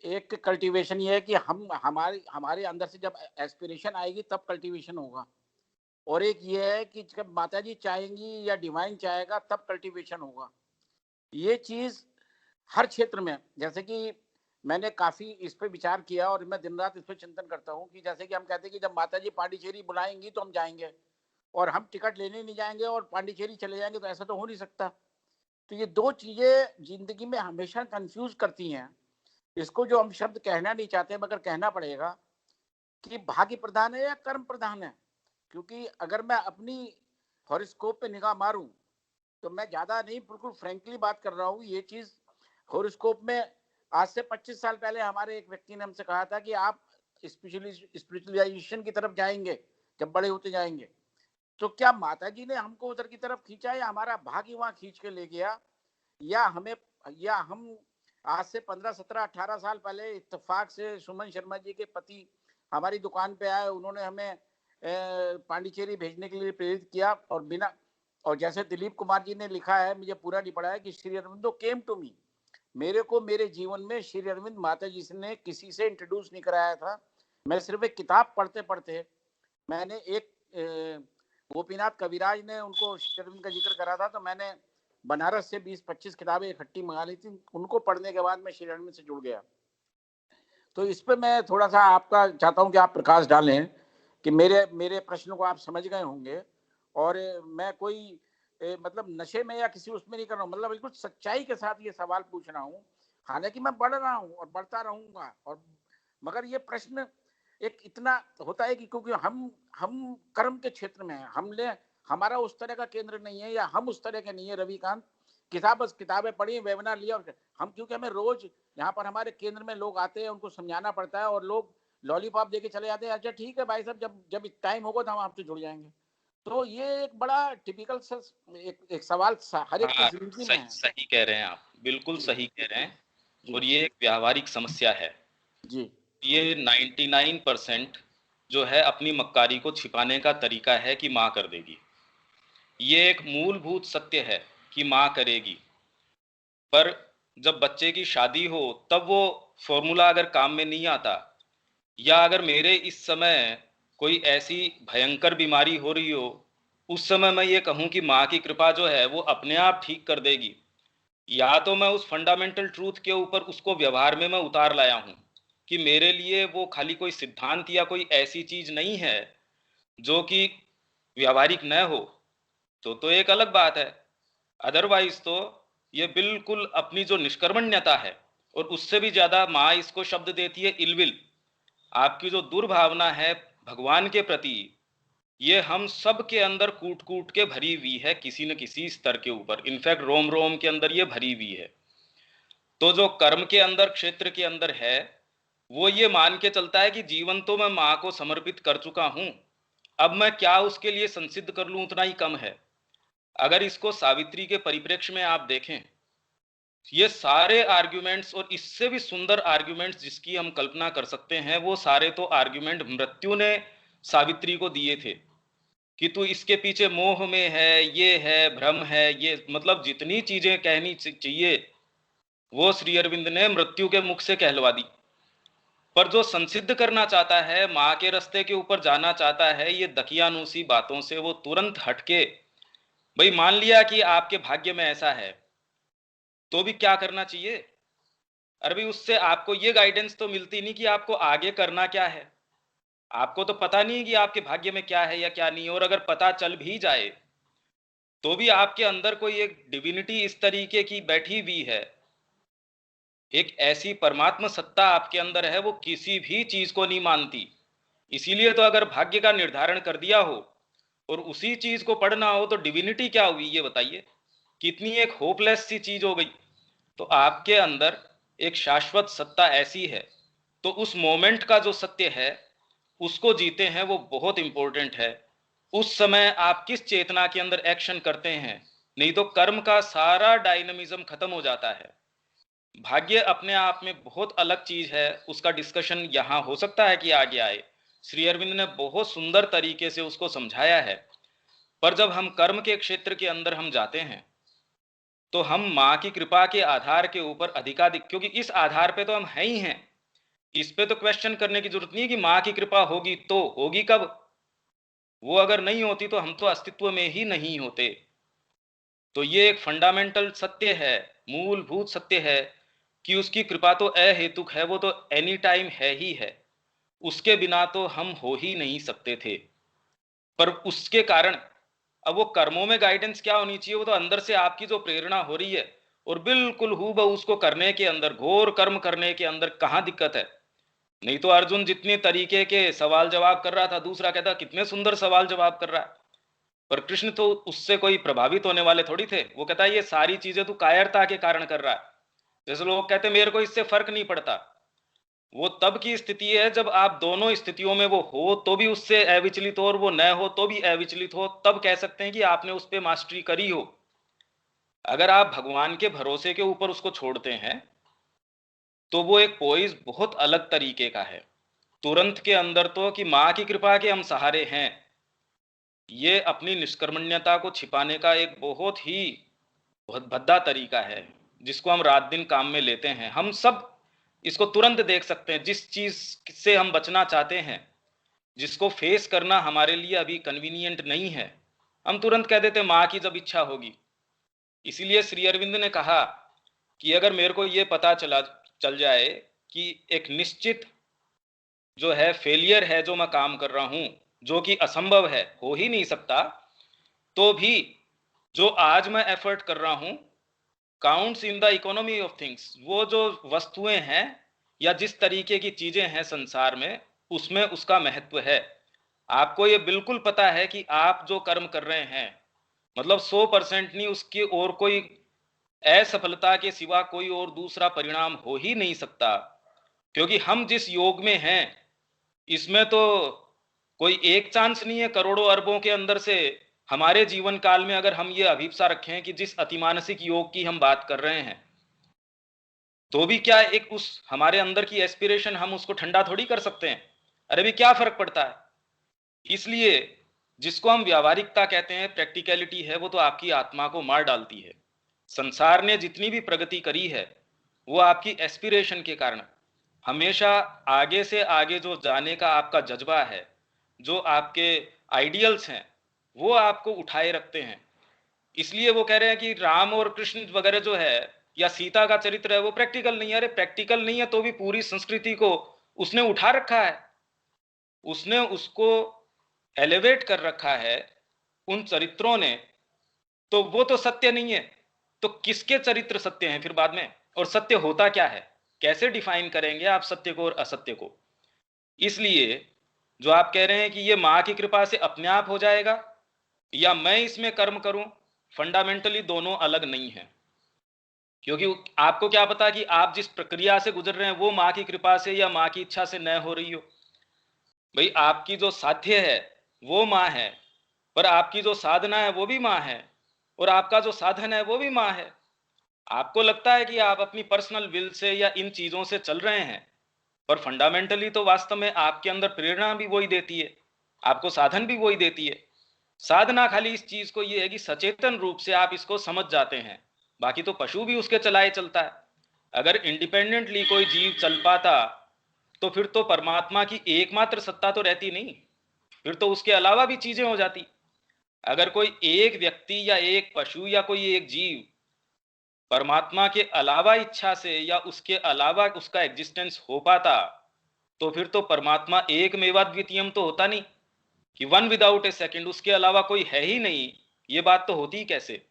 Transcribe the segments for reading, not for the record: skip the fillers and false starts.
एक कल्टीवेशन ये है कि हम हमारे हमारे अंदर से जब एस्पिरेशन आएगी तब कल्टीवेशन होगा। और एक ये है कि जब माताजी चाहेंगी या डिवाइन चाहेगा तब कल्टीवेशन होगा। ये चीज़ हर क्षेत्र में, जैसे कि मैंने काफ़ी इस पे विचार किया और मैं दिन-रात इस पे चिंतन करता हूँ कि जैसे कि हम कहते हैं कि जब माताजी पांडिचेरी बुलाएँगी तो हम जाएँगे और हम टिकट लेने नहीं जाएँगे और पांडिचेरी चले जाएँगे, तो ऐसा तो हो नहीं सकता। तो ये 2 चीज़ें ज़िंदगी में हमेशा कन्फ्यूज़ करती हैं। इसको जो हम शब्द कहना नहीं चाहते मगर कहना पड़ेगा कि भाग्य प्रधान है या कर्म प्रधान है। क्योंकि अगर मैं अपनी हॉरोस्कोप पे निगाह मारूं तो मैं ज्यादा नहीं, बिल्कुल फ्रैंकली बात कर रहा हूँ। ये चीज हॉरोस्कोप में आज से 25 साल पहले हमारे एक व्यक्ति ने हमसे कहा था कि आप स्पिरिचुअलाइजेशन की तरफ जाएंगे जब बड़े होते जाएंगे। तो क्या माता जी ने हमको उधर की तरफ खींचा या हमारा भाग्य वहां खींच के ले गया, या हमें, या हम आज से 15 17 18 साल पहले इत्तेफाक से सुमन शर्मा जी के पति हमारी दुकान पे आए, उन्होंने हमें पांडिचेरी भेजने के लिए प्रेरित किया। और बिना, और जैसे दिलीप कुमार जी ने लिखा है, मुझे पूरा नहीं पढ़ा है, कि Shri Aurobindo came to me, मेरे को मेरे जीवन में श्री अरविंद माता जी ने किसी से इंट्रोड्यूस नहीं कराया था। मैं सिर्फ एक किताब पढ़ते पढ़ते मैंने एक गोपीनाथ कविराज ने उनको श्री अरविंद का जिक्र करा था, तो मैंने बनारस से 20-25 किताबें इकट्ठी मंगा ली थी। उनको पढ़ने के बाद मैं श्री अरविंद से जुड़ गया। तो इस पे मैं थोड़ा सा आपका चाहता हूँ कि आप प्रकाश डालें कि मेरे मेरे प्रश्नों को आप समझ गए होंगे। और मैं कोई मतलब नशे में या किसी उसमें नहीं कर रहा हूँ, मतलब बिल्कुल सच्चाई के साथ ये सवाल पूछ रहा हूँ। हालांकि मैं बढ़ रहा हूँ और बढ़ता रहूंगा, और मगर ये प्रश्न एक इतना होता है कि क्योंकि हम कर्म के क्षेत्र में हैं, हमने, हमारा उस तरह का केंद्र नहीं है या हम उस तरह के नहीं है रविकांत। बस किताबें पढ़ी, वेबिनार लिया, और हम क्योंकि हमें रोज यहाँ पर हमारे केंद्र में लोग आते हैं, उनको समझाना पड़ता है और लोग लॉलीपॉप देके चले जाते हैं, अच्छा ठीक है भाई साहब, जब जब टाइम होगा तो हम आपसे जुड़ जाएंगे। तो ये एक बड़ा टिपिकल सा एक सवाल हर एक की हाँ, जिंदगी में सही है। सही कह रहे हैं आप, बिल्कुल जी सही कह रहे हैं। जी और ये एक व्यावहारिक समस्या है। जी ये 99% जो है अपनी मक्कारी को छिपाने का तरीका है कि माँ कर देगी। ये एक मूलभूत सत्य है कि माँ करेगी, पर जब बच्चे की शादी हो तब वो फॉर्मूला अगर काम में नहीं आता, या अगर मेरे इस समय कोई ऐसी भयंकर बीमारी हो रही हो, उस समय मैं ये कहूँ कि माँ की कृपा जो है वो अपने आप ठीक कर देगी, या तो मैं उस फंडामेंटल ट्रूथ के ऊपर उसको व्यवहार में मैं उतार लाया हूँ कि मेरे लिए वो खाली कोई सिद्धांत या कोई ऐसी चीज नहीं है जो कि व्यावहारिक न हो, तो एक अलग बात है। अदरवाइज तो ये बिल्कुल अपनी जो निष्कर्मण्यता है, और उससे भी ज्यादा माँ इसको शब्द देती है इलविल, आपकी जो दुर्भावना है भगवान के प्रति, ये हम सब के अंदर कूट कूट के भरी हुई है किसी न किसी स्तर के ऊपर, इनफैक्ट रोम रोम के अंदर ये भरी हुई है। तो जो कर्म के अंदर, क्षेत्र के अंदर है, वो ये मान के चलता है कि जीवन तो मैं माँ को समर्पित कर चुका हूं, अब मैं क्या उसके लिए संसिद्ध कर लूं उतना ही कम है। अगर इसको सावित्री के परिप्रेक्ष्य में आप देखें, ये सारे आर्ग्यूमेंट्स और इससे भी सुंदर आर्ग्यूमेंट्स जिसकी हम कल्पना कर सकते हैं, वो सारे तो आर्ग्यूमेंट मृत्यु ने सावित्री को दिए थे कि तू इसके पीछे मोह में है, ये है भ्रम है, ये मतलब जितनी चीजें कहनी चाहिए वो श्री अरविंद ने मृत्यु के मुख से कहलवा दी। पर जो संसिद्ध करना चाहता है, माँ के रास्ते के ऊपर जाना चाहता है, ये दकियानूसी बातों से वो तुरंत हटके, भाई मान लिया कि आपके भाग्य में ऐसा है, तो भी क्या करना चाहिए? अरे भाई उससे आपको ये गाइडेंस तो मिलती नहीं कि आपको आगे करना क्या है। आपको तो पता नहीं कि आपके भाग्य में क्या है या क्या नहीं, और अगर पता चल भी जाए तो भी आपके अंदर कोई एक डिविनिटी इस तरीके की बैठी हुई है, एक ऐसी परमात्मा सत्ता आपके अंदर है, वो किसी भी चीज को नहीं मानती। इसीलिए तो अगर भाग्य का निर्धारण कर दिया हो और उसी चीज को पढ़ना हो, तो डिविनिटी क्या हुई ये बताइए? कितनी एक होपलेस सी चीज हो गई। तो आपके अंदर एक शाश्वत सत्ता ऐसी है, तो उस मोमेंट का जो सत्य है उसको जीते हैं, वो बहुत इंपॉर्टेंट है। उस समय आप किस चेतना के अंदर एक्शन करते हैं, नहीं तो कर्म का सारा डायनामिज्म खत्म हो जाता है। भाग्य अपने आप में बहुत अलग चीज है, उसका डिस्कशन यहां हो सकता है कि आगे आए। श्री अरविंद ने बहुत सुंदर तरीके से उसको समझाया है। पर जब हम कर्म के क्षेत्र के अंदर हम जाते हैं, तो हम माँ की कृपा के आधार के ऊपर अधिकाधिक, क्योंकि इस आधार पे तो हम हैं ही हैं, इस पे तो क्वेश्चन करने की जरूरत नहीं है कि माँ की कृपा होगी तो होगी कब? वो अगर नहीं होती तो हम तो अस्तित्व में ही नहीं होते। तो ये एक फंडामेंटल सत्य है, मूलभूत सत्य है कि उसकी कृपा तो अहेतुक है, वो तो एनी टाइम है ही है। उसके बिना तो हम हो ही नहीं सकते थे। पर उसके कारण अब वो कर्मों में गाइडेंस क्या होनी चाहिए? वो तो अंदर से आपकी जो प्रेरणा हो रही है, और बिल्कुल हूबहू उसको करने के अंदर, घोर कर्म करने के अंदर कहाँ दिक्कत है? नहीं तो अर्जुन जितने तरीके के सवाल जवाब कर रहा था, दूसरा कहता कितने सुंदर सवाल जवाब कर रहा है, पर कृष्ण तो उससे कोई प्रभावित होने वाले थोड़ी थे। वो कहता है ये सारी चीजें तू कायरता के कारण कर रहा है। जैसे लोग कहते मेरे को इससे फर्क नहीं पड़ता, वो तब की स्थिति है जब आप दोनों स्थितियों में वो हो तो भी उससे अविचलित हो, और वो न हो तो भी अविचलित हो, तब कह सकते हैं कि आपने उस पर मास्टरी करी हो। अगर आप भगवान के भरोसे के ऊपर उसको छोड़ते हैं तो वो एक पोइज बहुत अलग तरीके का है। तुरंत के अंदर तो कि माँ की कृपा के हम सहारे हैं, ये अपनी निष्कर्मण्यता को छिपाने का एक बहुत ही बहुत भद्दा तरीका है, जिसको हम रात दिन काम में लेते हैं। हम सब इसको तुरंत देख सकते हैं। जिस चीज से हम बचना चाहते हैं, जिसको फेस करना हमारे लिए अभी कन्वीनियंट नहीं है, हम तुरंत कह देते हैं माँ की जब इच्छा होगी। इसीलिए श्री अरविंद ने कहा कि अगर मेरे को ये पता चल जाए कि एक निश्चित जो है फेलियर है जो मैं काम कर रहा हूं, जो कि असंभव है, हो ही नहीं सकता, तो भी जो आज मैं एफर्ट कर रहा हूं counts in the economy of things. वो जो वस्तुएं हैं या जिस तरीके की चीजें हैं संसार में, उसमें उसका महत्व है। आपको ये बिल्कुल पता है कि आप जो कर्म कर रहे हैं, मतलब 100% नहीं, उसकी और कोई असफलता के सिवा कोई और दूसरा परिणाम हो ही नहीं सकता। क्योंकि हम जिस योग में हैं, इसमें तो कोई एक चांस नहीं है करोड़ों अरबों के अंदर से। हमारे जीवन काल में अगर हम ये अभिप्सा रखें कि जिस अतिमानसिक योग की हम बात कर रहे हैं, तो भी क्या एक उस हमारे अंदर की एस्पिरेशन हम उसको ठंडा थोड़ी कर सकते हैं? अरे भी क्या फर्क पड़ता है? इसलिए जिसको हम व्यावहारिकता कहते हैं, प्रैक्टिकलिटी है, वो तो आपकी आत्मा को मार डालती है। संसार ने जितनी भी प्रगति करी है वो आपकी एस्पिरेशन के कारण। हमेशा आगे से आगे जो जाने का आपका जज्बा है, जो आपके आइडियल्स हैं, वो आपको उठाए रखते हैं। इसलिए वो कह रहे हैं कि राम और कृष्ण वगैरह जो है, या सीता का चरित्र है, वो प्रैक्टिकल नहीं है। अरे प्रैक्टिकल नहीं है तो भी पूरी संस्कृति को उसने उठा रखा है, उसने उसको एलिवेट कर रखा है उन चरित्रों ने। तो वो तो सत्य नहीं है, तो किसके चरित्र सत्य हैं फिर बाद में? और सत्य होता क्या है? कैसे डिफाइन करेंगे आप सत्य को और असत्य को? इसलिए जो आप कह रहे हैं कि ये माँ की कृपा से अपने आप हो जाएगा या मैं इसमें कर्म करूं, फंडामेंटली दोनों अलग नहीं है। क्योंकि आपको क्या पता कि आप जिस प्रक्रिया से गुजर रहे हैं वो माँ की कृपा से या माँ की इच्छा से न हो रही हो। भाई आपकी जो साध्य है वो माँ है, पर आपकी जो साधना है वो भी माँ है, और आपका जो साधन है वो भी माँ है। आपको लगता है कि आप अपनी पर्सनल विल से या इन चीजों से चल रहे हैं, पर फंडामेंटली तो वास्तव में आपके अंदर प्रेरणा भी वही देती है, आपको साधन भी वही देती है। साधना खाली इस चीज को ये है कि सचेतन रूप से आप इसको समझ जाते हैं, बाकी तो पशु भी उसके चलाए चलता है। अगर इंडिपेंडेंटली कोई जीव चल पाता तो फिर तो परमात्मा की एकमात्र सत्ता तो रहती नहीं, फिर तो उसके अलावा भी चीजें हो जाती। अगर कोई एक व्यक्ति या एक पशु या कोई एक जीव परमात्मा के अलावा इच्छा से या उसके अलावा उसका एग्जिस्टेंस हो पाता, तो फिर तो परमात्मा एक मेवा द्वितीयम तो होता नहीं, कि वन विदाउट ए सेकंड, उसके अलावा कोई है ही नहीं। ये बात तो होती ही कैसे?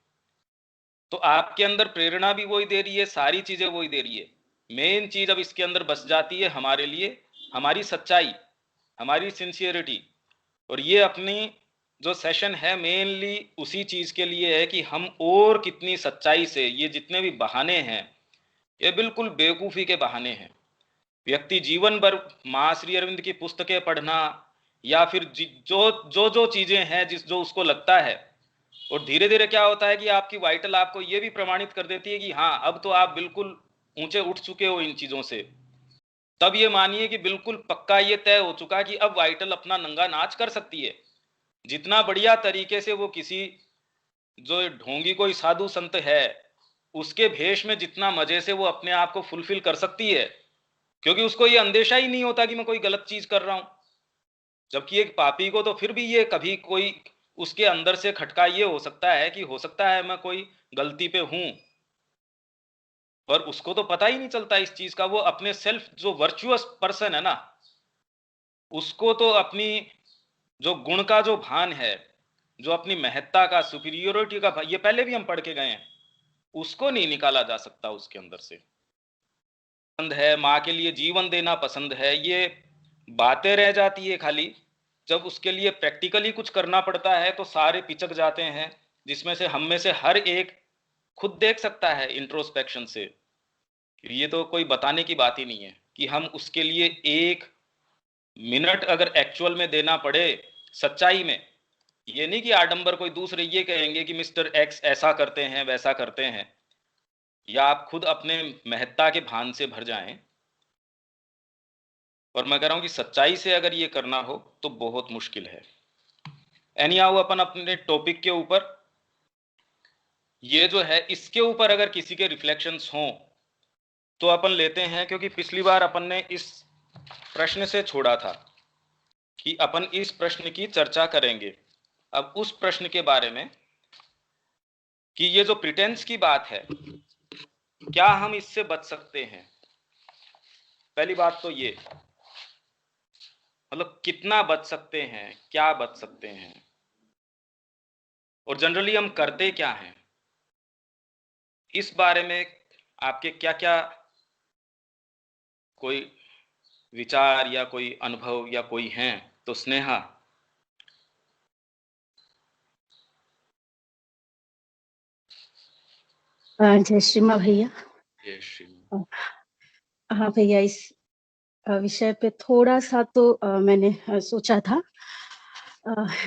तो आपके अंदर प्रेरणा भी वही दे रही है, सारी चीजें वही दे रही है। मेन चीज अब इसके अंदर बस जाती है हमारे लिए हमारी सच्चाई, हमारी सिंसियरिटी। और ये अपनी जो सेशन है मेनली उसी चीज के लिए है कि हम और कितनी सच्चाई से, ये जितने भी बहाने हैं ये बिल्कुल बेवकूफी के बहाने हैं। व्यक्ति जीवन भर माँ श्री अरविंद की पुस्तकें पढ़ना या फिर जो जो जो चीजें हैं जिस जो उसको लगता है, और धीरे धीरे क्या होता है कि आपकी वाइटल आपको ये भी प्रमाणित कर देती है कि हाँ अब तो आप बिल्कुल ऊंचे उठ चुके हो इन चीजों से। तब ये मानिए कि बिल्कुल पक्का ये तय हो चुका कि अब वाइटल अपना नंगा नाच कर सकती है। जितना बढ़िया तरीके से वो किसी जो ढोंगी कोई साधु संत है उसके भेष में जितना मजे से वो अपने आप को फुलफिल कर सकती है, क्योंकि उसको ये अंदेशा ही नहीं होता कि मैं कोई गलत चीज कर रहा हूं। जबकि एक पापी को तो फिर भी ये कभी कोई उसके अंदर से खटका ये हो सकता है कि हो सकता है मैं कोई गलती पे हूं, पर उसको तो पता ही नहीं चलता इस चीज का। वो अपने सेल्फ जो वर्चुअस पर्सन है ना, उसको तो अपनी जो गुण का जो भान है, जो अपनी महत्ता का, सुपीरियोरिटी का, ये पहले भी हम पढ़ के गए हैं, उसको नहीं निकाला जा सकता उसके अंदर से। पसंद है, माँ के लिए जीवन देना पसंद है, ये बातें रह जाती है खाली। जब उसके लिए प्रैक्टिकली कुछ करना पड़ता है तो सारे पिचक जाते हैं, जिसमें से हम में से हर एक खुद देख सकता है इंट्रोस्पेक्शन से। ये तो कोई बताने की बात ही नहीं है कि हम उसके लिए एक मिनट अगर एक्चुअल में देना पड़े सच्चाई में। ये नहीं कि आडंबर कोई दूसरे ये कहेंगे कि मिस्टर एक्स ऐसा करते हैं वैसा करते हैं, या आप खुद अपने महत्ता के भान से भर जाएं। और मैं कह रहा हूं कि सच्चाई से अगर ये करना हो तो बहुत मुश्किल है। एनीहाउ अपन अपने टॉपिक के ऊपर, ये जो है इसके ऊपर अगर किसी के रिफ्लेक्शंस हों तो अपन लेते हैं, क्योंकि पिछली बार अपन ने इस प्रश्न से छोड़ा था कि अपन इस प्रश्न की चर्चा करेंगे। अब उस प्रश्न के बारे में कि ये जो प्रिटेंस की बात है, क्या हम इससे बच सकते हैं। पहली बात तो ये, मतलब कितना बच सकते हैं, क्या बच सकते हैं, और जनरली हम करते क्या हैं, इस बारे में आपके क्या क्या कोई विचार या कोई अनुभव या कोई हैं तो स्नेहा। जय श्री माँ भैया। ये श्री। हाँ भैया, इस विषय पे थोड़ा सा तो मैंने सोचा था।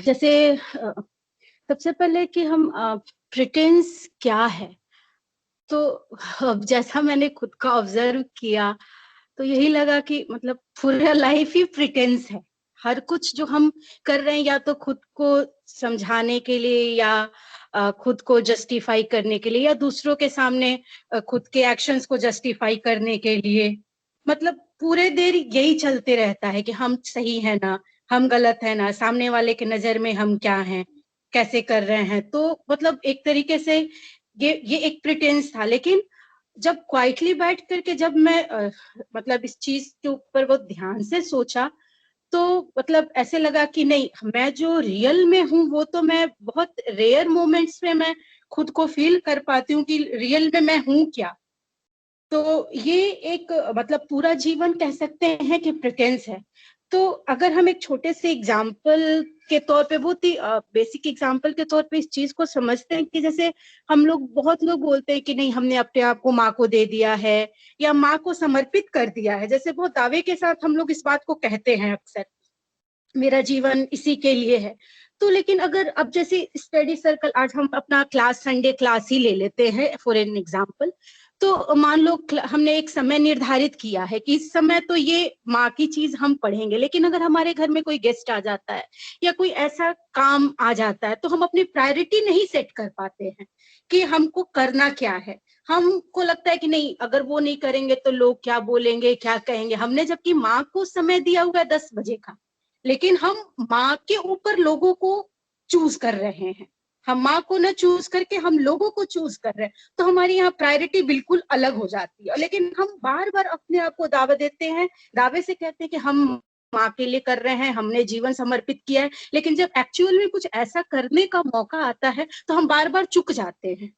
जैसे सबसे पहले कि हम प्रिटेंस क्या है, तो अब जैसा मैंने खुद का ऑब्जर्व किया तो यही लगा कि मतलब पूरा लाइफ ही प्रिटेंस है। हर कुछ जो हम कर रहे हैं या तो खुद को समझाने के लिए या खुद को जस्टिफाई करने के लिए या दूसरों के सामने खुद के एक्शंस को जस्टिफाई करने के लिए, मतलब पूरे देर यही चलते रहता है कि हम सही है ना, हम गलत है ना, सामने वाले के नजर में हम क्या हैं, कैसे कर रहे हैं। तो मतलब एक तरीके से ये एक प्रिटेंस था। लेकिन जब क्वाइटली बैठ करके जब मैं मतलब इस चीज के ऊपर बहुत ध्यान से सोचा, तो मतलब ऐसे लगा कि नहीं, मैं जो रियल में हूँ वो तो मैं बहुत रेयर मोमेंट्स में मैं खुद को फील कर पाती हूँ कि रियल में मैं हूँ क्या। तो ये एक मतलब पूरा जीवन कह सकते हैं कि प्रिटेंस है। तो अगर हम एक छोटे से एग्जाम्पल के तौर पे, बहुत ही बेसिक एग्जाम्पल के तौर पे इस चीज को समझते हैं कि जैसे हम लोग, बहुत लोग बोलते हैं कि नहीं, हमने अपने आप को माँ को दे दिया है या माँ को समर्पित कर दिया है, जैसे बहुत दावे के साथ हम लोग इस बात को कहते हैं अक्सर, मेरा जीवन इसी के लिए है। तो लेकिन अगर अब जैसे स्टडी सर्कल, आज हम अपना क्लास, संडे क्लास ही ले लेते हैं फॉर एन एग्जाम्पल। तो मान लो हमने एक समय निर्धारित किया है कि इस समय तो ये माँ की चीज हम पढ़ेंगे, लेकिन अगर हमारे घर में कोई गेस्ट आ जाता है या कोई ऐसा काम आ जाता है तो हम अपनी प्रायोरिटी नहीं सेट कर पाते हैं कि हमको करना क्या है। हमको लगता है कि नहीं, अगर वो नहीं करेंगे तो लोग क्या बोलेंगे, क्या कहेंगे। हमने जबकि माँ को समय दिया हुआ है 10 बजे का, लेकिन हम माँ के ऊपर लोगों को चूज कर रहे हैं। हम माँ को न चूज करके हम लोगों को चूज कर रहे हैं। तो हमारी यहाँ प्रायोरिटी बिल्कुल अलग हो जाती है। लेकिन हम बार बार अपने आप को दावा देते हैं, दावे से कहते हैं कि हम माँ के लिए कर रहे हैं, हमने जीवन समर्पित किया है, लेकिन जब एक्चुअल में कुछ ऐसा करने का मौका आता है तो हम बार बार चुक जाते हैं।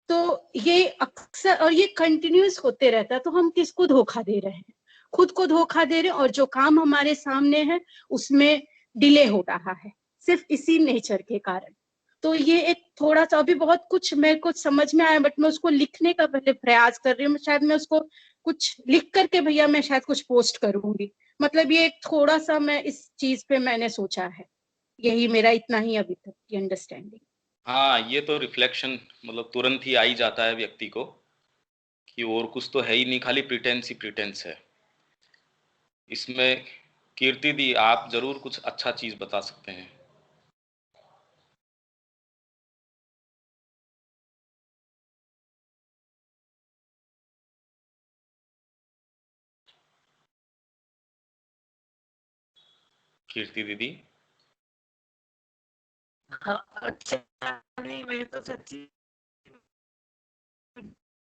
तो ये अक्सर, और ये कंटिन्यूस होते रहता है। तो हम किसको धोखा दे रहे हैं? खुद को धोखा दे रहे हैं, और जो काम हमारे सामने है उसमें डिले हो रहा है, सिर्फ इसी नेचर के कारण। तो ये एक थोड़ा सा, अभी बहुत कुछ मेरे को समझ में आया, बट मैं उसको लिखने का पहले प्रयास कर रही हूँ। शायद मैं उसको कुछ लिख करके भैया मैं शायद कुछ पोस्ट करूंगी। मतलब ये एक थोड़ा सा मैं इस चीज पे मैंने सोचा है। यही मेरा इतना ही अभी तक की अंडरस्टैंडिंग। हाँ, ये तो रिफ्लेक्शन मतलब तुरंत ही आ ही जाता है व्यक्ति को कि और कुछ तो है ही नहीं, खाली प्रिटेंस ही प्रिटेंस है इसमें। कीर्ति दी, आप जरूर कुछ अच्छा चीज बता सकते हैं। कीर्ति दीदी। हाँ, अच्छा नहीं, मैं तो सच्ची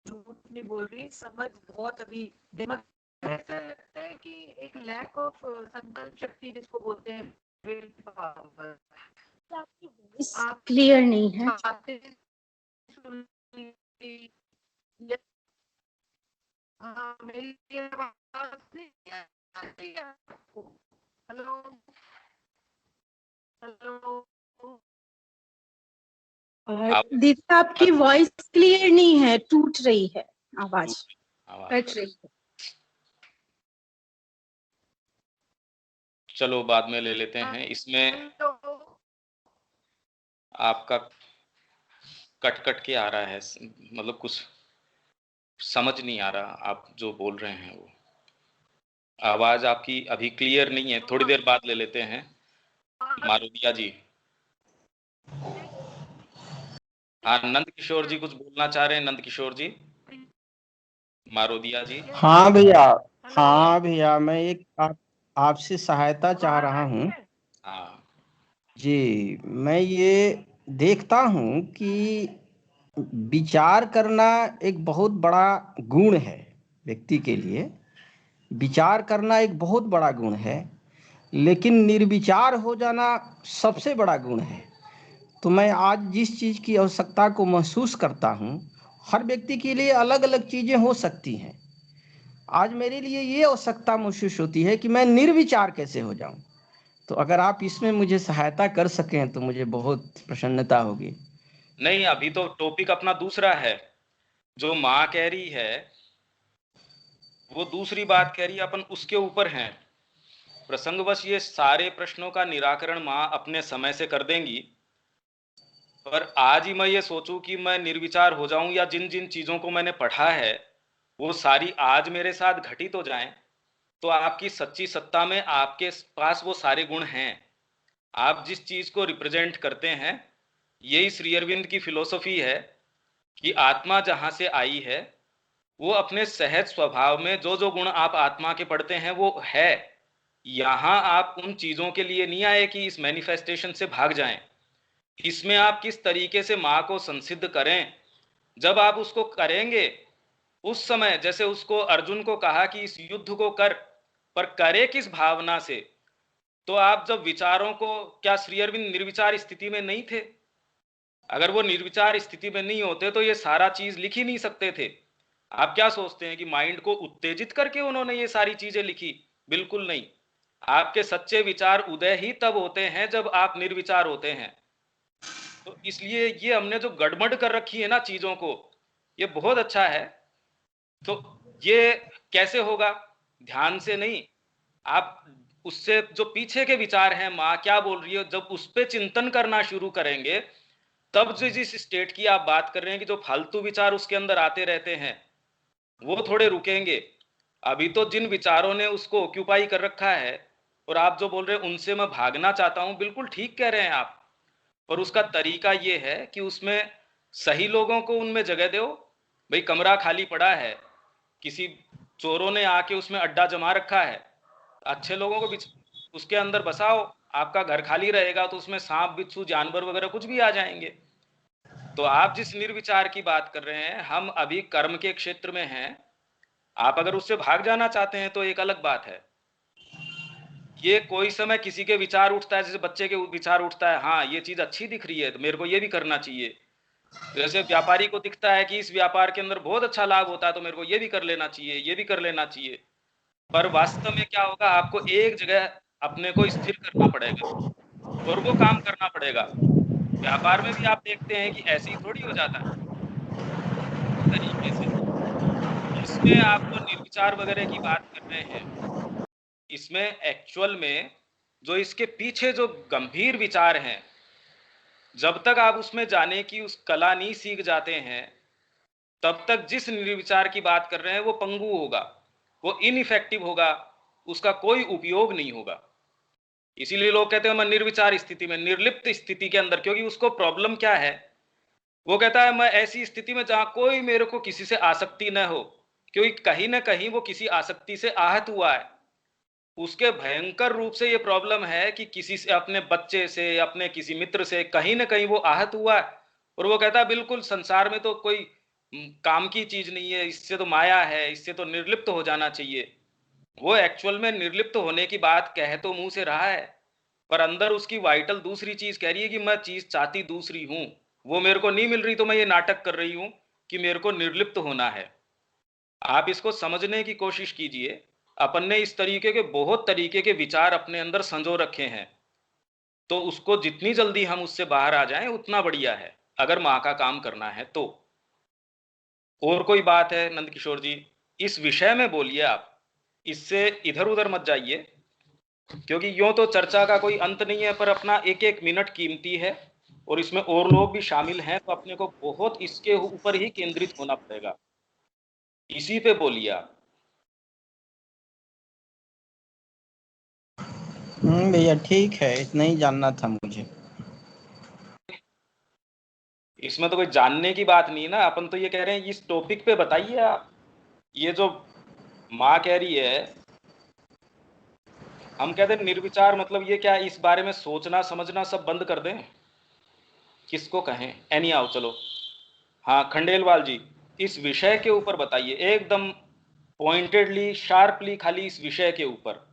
झूठ नहीं बोल रही, समझ बहुत अभी दिमाग ऐसा लगता है कि एक लैक ऑफ संकल्प शक्ति जिसको बोलते हैं, विल पावर। आपकी वॉइस आप क्लियर नहीं है। बातें सुन ली, हाँ, मेरी आवाज नहीं आती है आपको? हेलो हेलो, और आप दीदी आपकी वॉइस क्लियर नहीं है, टूट रही है आवाज, आवाज कट रही है। चलो बाद में ले लेते हैं। इसमें हेलो, आपका कट कट के आ रहा है, मतलब कुछ समझ नहीं आ रहा आप जो बोल रहे हैं। वो आवाज आपकी अभी क्लियर नहीं है, थोड़ी देर बाद ले लेते हैं। मारोदिया जी, हाँ, नंद किशोर जी कुछ बोलना चाह रहे हैं। नंद किशोर जी, मारोदिया जी। हाँ भैया, हेलो, हाँ भैया, मैं एक आपसे सहायता चाह आवाज रहा आ रही हूँ। है? हाँ, जी, मैं ये देखता हूँ कि विचार करना एक बहुत बड़ा गुण है व्यक्ति के लिए। विचार करना एक बहुत बड़ा गुण है, लेकिन निर्विचार हो जाना सबसे बड़ा गुण है। तो मैं आज जिस चीज़ की आवश्यकता को महसूस करता हूँ, हर व्यक्ति के लिए अलग अलग चीज़ें हो सकती हैं। आज मेरे लिए ये आवश्यकता महसूस होती है कि मैं निर्विचार कैसे हो जाऊं। तो अगर आप इसमें मुझे सहायता कर सकें तो मुझे बहुत प्रसन्नता होगी। नहीं, अभी तो टॉपिक अपना दूसरा है। जो माँ कह रही है वो दूसरी बात कह रही है, अपन उसके ऊपर हैं। प्रसंगवश ये सारे प्रश्नों का निराकरण माँ अपने समय से कर देंगी, पर आज ही मैं ये सोचूं कि मैं निर्विचार हो जाऊं, या जिन जिन चीजों को मैंने पढ़ा है वो सारी आज मेरे साथ घटित हो जाएं, तो आपकी सच्ची सत्ता में आपके पास वो सारे गुण हैं। आप जिस चीज को रिप्रेजेंट करते हैं, यही श्री अरविंद की फिलोसफी है कि आत्मा जहां से आई है वो अपने सहज स्वभाव में जो जो गुण आप आत्मा के पढ़ते हैं वो है। यहां आप उन चीजों के लिए नहीं आए कि इस मैनिफेस्टेशन से भाग जाएं। इसमें आप किस तरीके से माँ को संसिद्ध करें, जब आप उसको करेंगे उस समय, जैसे उसको अर्जुन को कहा कि इस युद्ध को कर, पर करे किस भावना से। तो आप जब विचारों को, क्या श्री अरविंद निर्विचार स्थिति में नहीं थे? अगर वो निर्विचार स्थिति में नहीं होते तो ये सारा चीज लिख ही नहीं सकते थे। आप क्या सोचते हैं कि माइंड को उत्तेजित करके उन्होंने ये सारी चीजें लिखी? बिल्कुल नहीं। आपके सच्चे विचार उदय ही तब होते हैं जब आप निर्विचार होते हैं। तो इसलिए ये हमने जो गड़बड़ कर रखी है ना चीजों को, ये बहुत अच्छा है। तो ये कैसे होगा? ध्यान से नहीं, आप उससे जो पीछे के विचार हैं, माँ क्या बोल रही है, जब उस पर चिंतन करना शुरू करेंगे, तब जो जिस स्टेट की आप बात कर रहे हैं कि जो फालतू विचार उसके अंदर आते रहते हैं, वो थोड़े रुकेंगे। अभी तो जिन विचारों ने उसको ऑक्यूपाई कर रखा है, और आप जो बोल रहे हैं उनसे मैं भागना चाहता हूं, बिल्कुल ठीक कह रहे हैं आप। पर उसका तरीका ये है कि उसमें सही लोगों को उनमें जगह दो। भाई कमरा खाली पड़ा है, किसी चोरों ने आके उसमें अड्डा जमा रखा है, अच्छे लोगों को उसके अंदर बसाओ। आपका घर खाली रहेगा तो उसमें सांप बिच्छू जानवर वगैरह कुछ भी आ जाएंगे। तो आप जिस निर्विचार की बात कर रहे हैं, हम अभी कर्म के क्षेत्र में हैं। आप अगर उससे भाग जाना चाहते हैं तो एक अलग बात है। ये कोई समय किसी के विचार उठता है, जैसे बच्चे के विचार उठता है, हाँ ये चीज अच्छी दिख रही है तो मेरे को ये भी करना चाहिए। जैसे व्यापारी को दिखता है कि इस व्यापार के अंदर बहुत अच्छा लाभ होता है तो मेरे को ये भी कर लेना चाहिए, ये भी कर लेना चाहिए। पर वास्तव में क्या होगा, आपको एक जगह अपने को स्थिर करना पड़ेगा और वो काम करना पड़ेगा। व्यापार में भी आप देखते हैं कि ऐसे ही थोड़ी हो जाता है तरीके से। इसमें आपको निर्विचार वगैरह की बात कर रहे हैं, इसमें एक्चुअल में जो इसके पीछे जो गंभीर विचार हैं, जब तक आप उसमें जाने की उस कला नहीं सीख जाते हैं, तब तक जिस निर्विचार की बात कर रहे हैं वो पंगु होगा, वो इनइफेक्टिव होगा, उसका कोई उपयोग नहीं होगा। इसीलिए लोग कहते हैं मैं निर्विचार स्थिति में, निर्लिप्त स्थिति के अंदर, क्योंकि उसको प्रॉब्लम क्या है, वो कहता है मैं ऐसी स्थिति में जहां कोई मेरे को किसी से आसक्ति न हो, क्योंकि कहीं ना कहीं वो किसी आसक्ति से आहत हुआ है। उसके भयंकर रूप से ये प्रॉब्लम है कि किसी से, अपने बच्चे से, अपने किसी मित्र से कहीं ना कहीं वो आहत हुआ है और वो कहता है बिल्कुल संसार में तो कोई काम की चीज नहीं है, इससे तो माया है, इससे तो निर्लिप्त हो जाना चाहिए। वो एक्चुअल में निर्लिप्त होने की बात कह तो मुंह से रहा है, पर अंदर उसकी वाइटल दूसरी चीज कह रही है कि मैं चीज चाहती दूसरी हूं, वो मेरे को नहीं मिल रही, तो मैं ये नाटक कर रही हूं कि मेरे को निर्लिप्त होना है। आप इसको समझने की कोशिश कीजिए। अपन ने इस तरीके के बहुत तरीके के विचार अपने अंदर संजो रखे हैं, तो उसको जितनी जल्दी हम उससे बाहर आ जाएं उतना बढ़िया है, अगर माँ का काम करना है तो। और कोई बात है नंद किशोर जी, इस विषय में बोलिए आप, इससे इधर उधर मत जाइए, क्योंकि यूं तो चर्चा का कोई अंत नहीं है, पर अपना एक एक मिनट कीमती है और इसमें और लोग भी शामिल हैं, तो अपने को बहुत इसके ऊपर ही केंद्रित होना पड़ेगा। इसी पे बोलिए आप। भैया ठीक है, इतना ही जानना था मुझे। इसमें तो कोई जानने की बात नहीं ना, अपन तो ये कह रहे हैं इस टॉपिक पे बताइए आप। ये जो माँ कह रही है, हम कहते हैं निर्विचार, मतलब ये क्या, इस बारे में सोचना समझना सब बंद कर दें? किसको कहें? एनी आओ चलो। हाँ खंडेलवाल जी, इस विषय के ऊपर बताइए एकदम पॉइंटेडली, शार्पली, खाली इस विषय के ऊपर।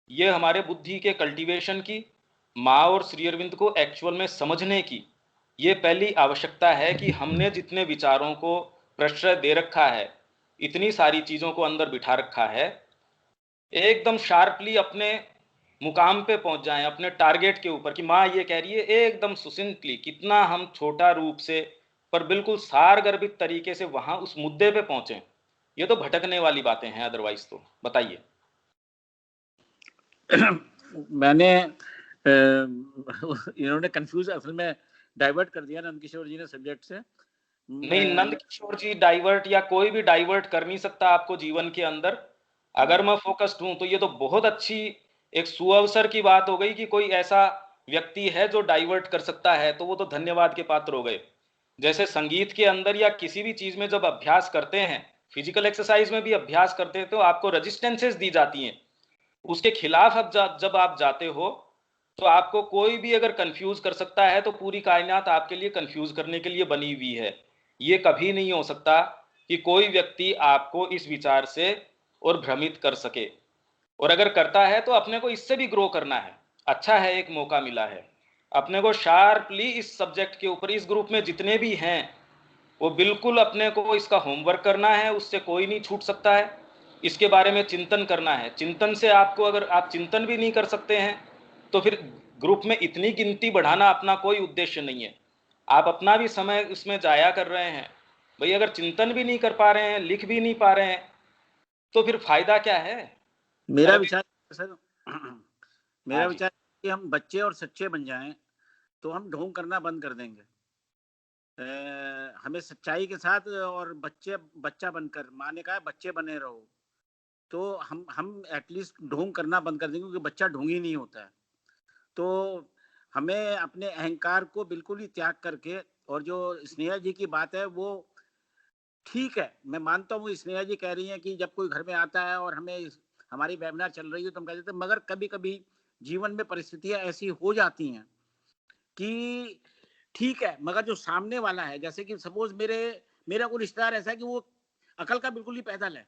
ये हमारे बुद्धि के कल्टीवेशन की, माँ और श्री अरविंद को एक्चुअल में समझने की ये पहली आवश्यकता है कि हमने जितने विचारों को प्रश्रय दे रखा है, इतनी सारी चीजों को अंदर बिठा रखा है, एकदम शार्पली अपने मुकाम पे पहुंच जाएं, अपने टारगेट के ऊपर, कि माँ ये कह रही है, एकदम सुसिंटली, कितना हम छोटा रूप से पर बिल्कुल सारगर्भित तरीके से वहां उस मुद्दे पे पहुंचे। ये तो भटकने वाली बातें हैं, अदरवाइज तो बताइए। मैंने इन्होंने कंफ्यूज, असल में डाइवर्ट कर दिया नंद किशोर जी ने सब्जेक्ट से। नहीं नंद किशोर जी डाइवर्ट या कोई भी डाइवर्ट कर नहीं सकता आपको जीवन के अंदर। अगर मैं फोकस्ड हूं तो ये तो बहुत अच्छी एक सुअवसर की बात हो गई कि कोई ऐसा व्यक्ति है जो डाइवर्ट कर सकता है, तो वो तो धन्यवाद के पात्र हो गए। जैसे संगीत के अंदर या किसी भी चीज में जब अभ्यास करते हैं, फिजिकल एक्सरसाइज में भी अभ्यास करते हैं, तो आपको रेजिस्टेंसेस दी जाती हैं, उसके खिलाफ अब जब आप जाते हो तो आपको कोई भी अगर कंफ्यूज कर सकता है, तो पूरी कायनात आपके लिए कंफ्यूज करने के लिए बनी हुई है। ये कभी नहीं हो सकता कि कोई व्यक्ति आपको इस विचार से और भ्रमित कर सके, और अगर करता है तो अपने को इससे भी ग्रो करना है। अच्छा है एक मौका मिला है अपने को शार्पली इस सब्जेक्ट के ऊपर, इस ग्रुप में जितने भी हैं वो बिल्कुल अपने को इसका होमवर्क करना है, उससे कोई नहीं छूट सकता है। इसके बारे में चिंतन करना है। चिंतन से आपको, अगर आप चिंतन भी नहीं कर सकते हैं तो फिर ग्रुप में इतनी गिनती बढ़ाना अपना कोई उद्देश्य नहीं है। आप अपना भी समय उसमें जाया कर रहे हैं भाई। अगर चिंतन भी नहीं कर पा रहे हैं, लिख भी नहीं पा रहे हैं, तो फिर फायदा क्या है? मेरा विचार सर, मेरा हाँ जी। विचार कि हम बच्चे और सच्चे बन जाएं तो हम ढोंग करना बंद कर देंगे। हमें सच्चाई के साथ और बच्चा बनकर, माँ ने कहा बच्चे बने रहो, तो हम एटलीस्ट ढोंग करना बंद कर देंगे, क्योंकि बच्चा ढोंगी नहीं होता है। तो हमें अपने अहंकार को बिल्कुल ही त्याग करके, और जो स्नेहा जी की बात है वो ठीक है, मैं मानता हूँ स्नेहा जी कह रही हैं कि जब कोई घर में आता है और हमारी वेबिनार चल रही है तो हम कह देते हैं, मगर कभी कभी जीवन में परिस्थितियां ऐसी हो जाती हैं कि ठीक है, मगर जो सामने वाला है, जैसे कि सपोज मेरा कोई रिश्तेदार ऐसा है कि वो अकल का बिल्कुल ही पैदल है।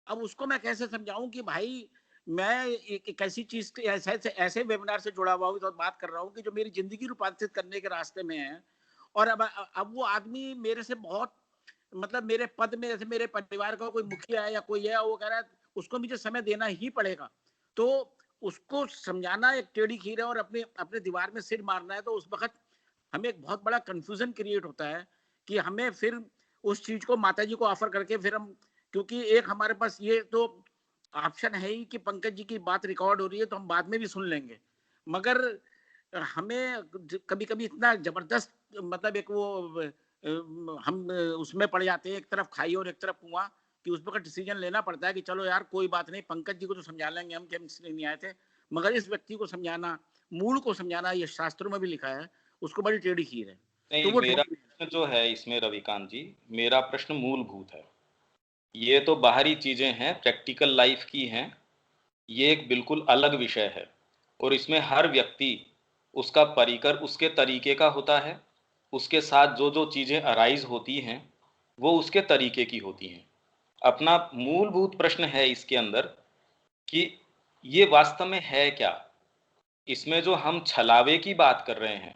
अब उसको मैं कैसे समझाऊं कि भाई मैं एक ऐसी चीज ऐसे वेबिनार से जुड़ा हुआ हूँ, तो बात कर रहा हूँ कि जो मेरी जिंदगी रूपांतरित करने के रास्ते में है, और अब वो आदमी मेरे से बहुत, मतलब मेरे पद में, जैसे मेरे परिवार का कोई मुखिया है या कोई है, वो कह रहा है उसको मुझे समय देना ही पड़ेगा, तो उसको समझाना एक टेढ़ी खीर है और अपने अपने दीवार में सिर मारना है। तो उस वक्त हमें एक बहुत बड़ा कंफ्यूजन क्रिएट होता है कि हमें फिर उस चीज को माता जी को ऑफर करके फिर हम, क्योंकि एक हमारे पास ये तो ऑप्शन है ही कि पंकज जी की बात रिकॉर्ड हो रही है तो हम बाद में भी सुन लेंगे, मगर हमें कभी कभी इतना जबरदस्त, मतलब एक वो हम उसमें पड़ जाते हैं, एक तरफ खाई और एक तरफ कुआं, कि उस वक्त डिसीजन लेना पड़ता है कि चलो यार कोई बात नहीं, पंकज जी को तो समझा लेंगे हम, कि हम इसलिए नहीं आए थे, मगर इस व्यक्ति को समझाना, मूल को समझाना, ये शास्त्रों में भी लिखा है, उसको बड़ी टेढ़ी खीर है। तो नहीं, वो मेरा प्रश्न जो है इसमें रविकांत जी, मेरा प्रश्न मूलभूत है। ये तो बाहरी चीजें हैं, प्रैक्टिकल लाइफ की हैं, ये एक बिल्कुल अलग विषय है और इसमें हर व्यक्ति उसका परिकर उसके तरीके का होता है, उसके साथ जो जो चीज़ें अराइज होती हैं वो उसके तरीके की होती हैं। अपना मूलभूत प्रश्न है इसके अंदर कि ये वास्तव में है क्या। इसमें जो हम छलावे की बात कर रहे हैं,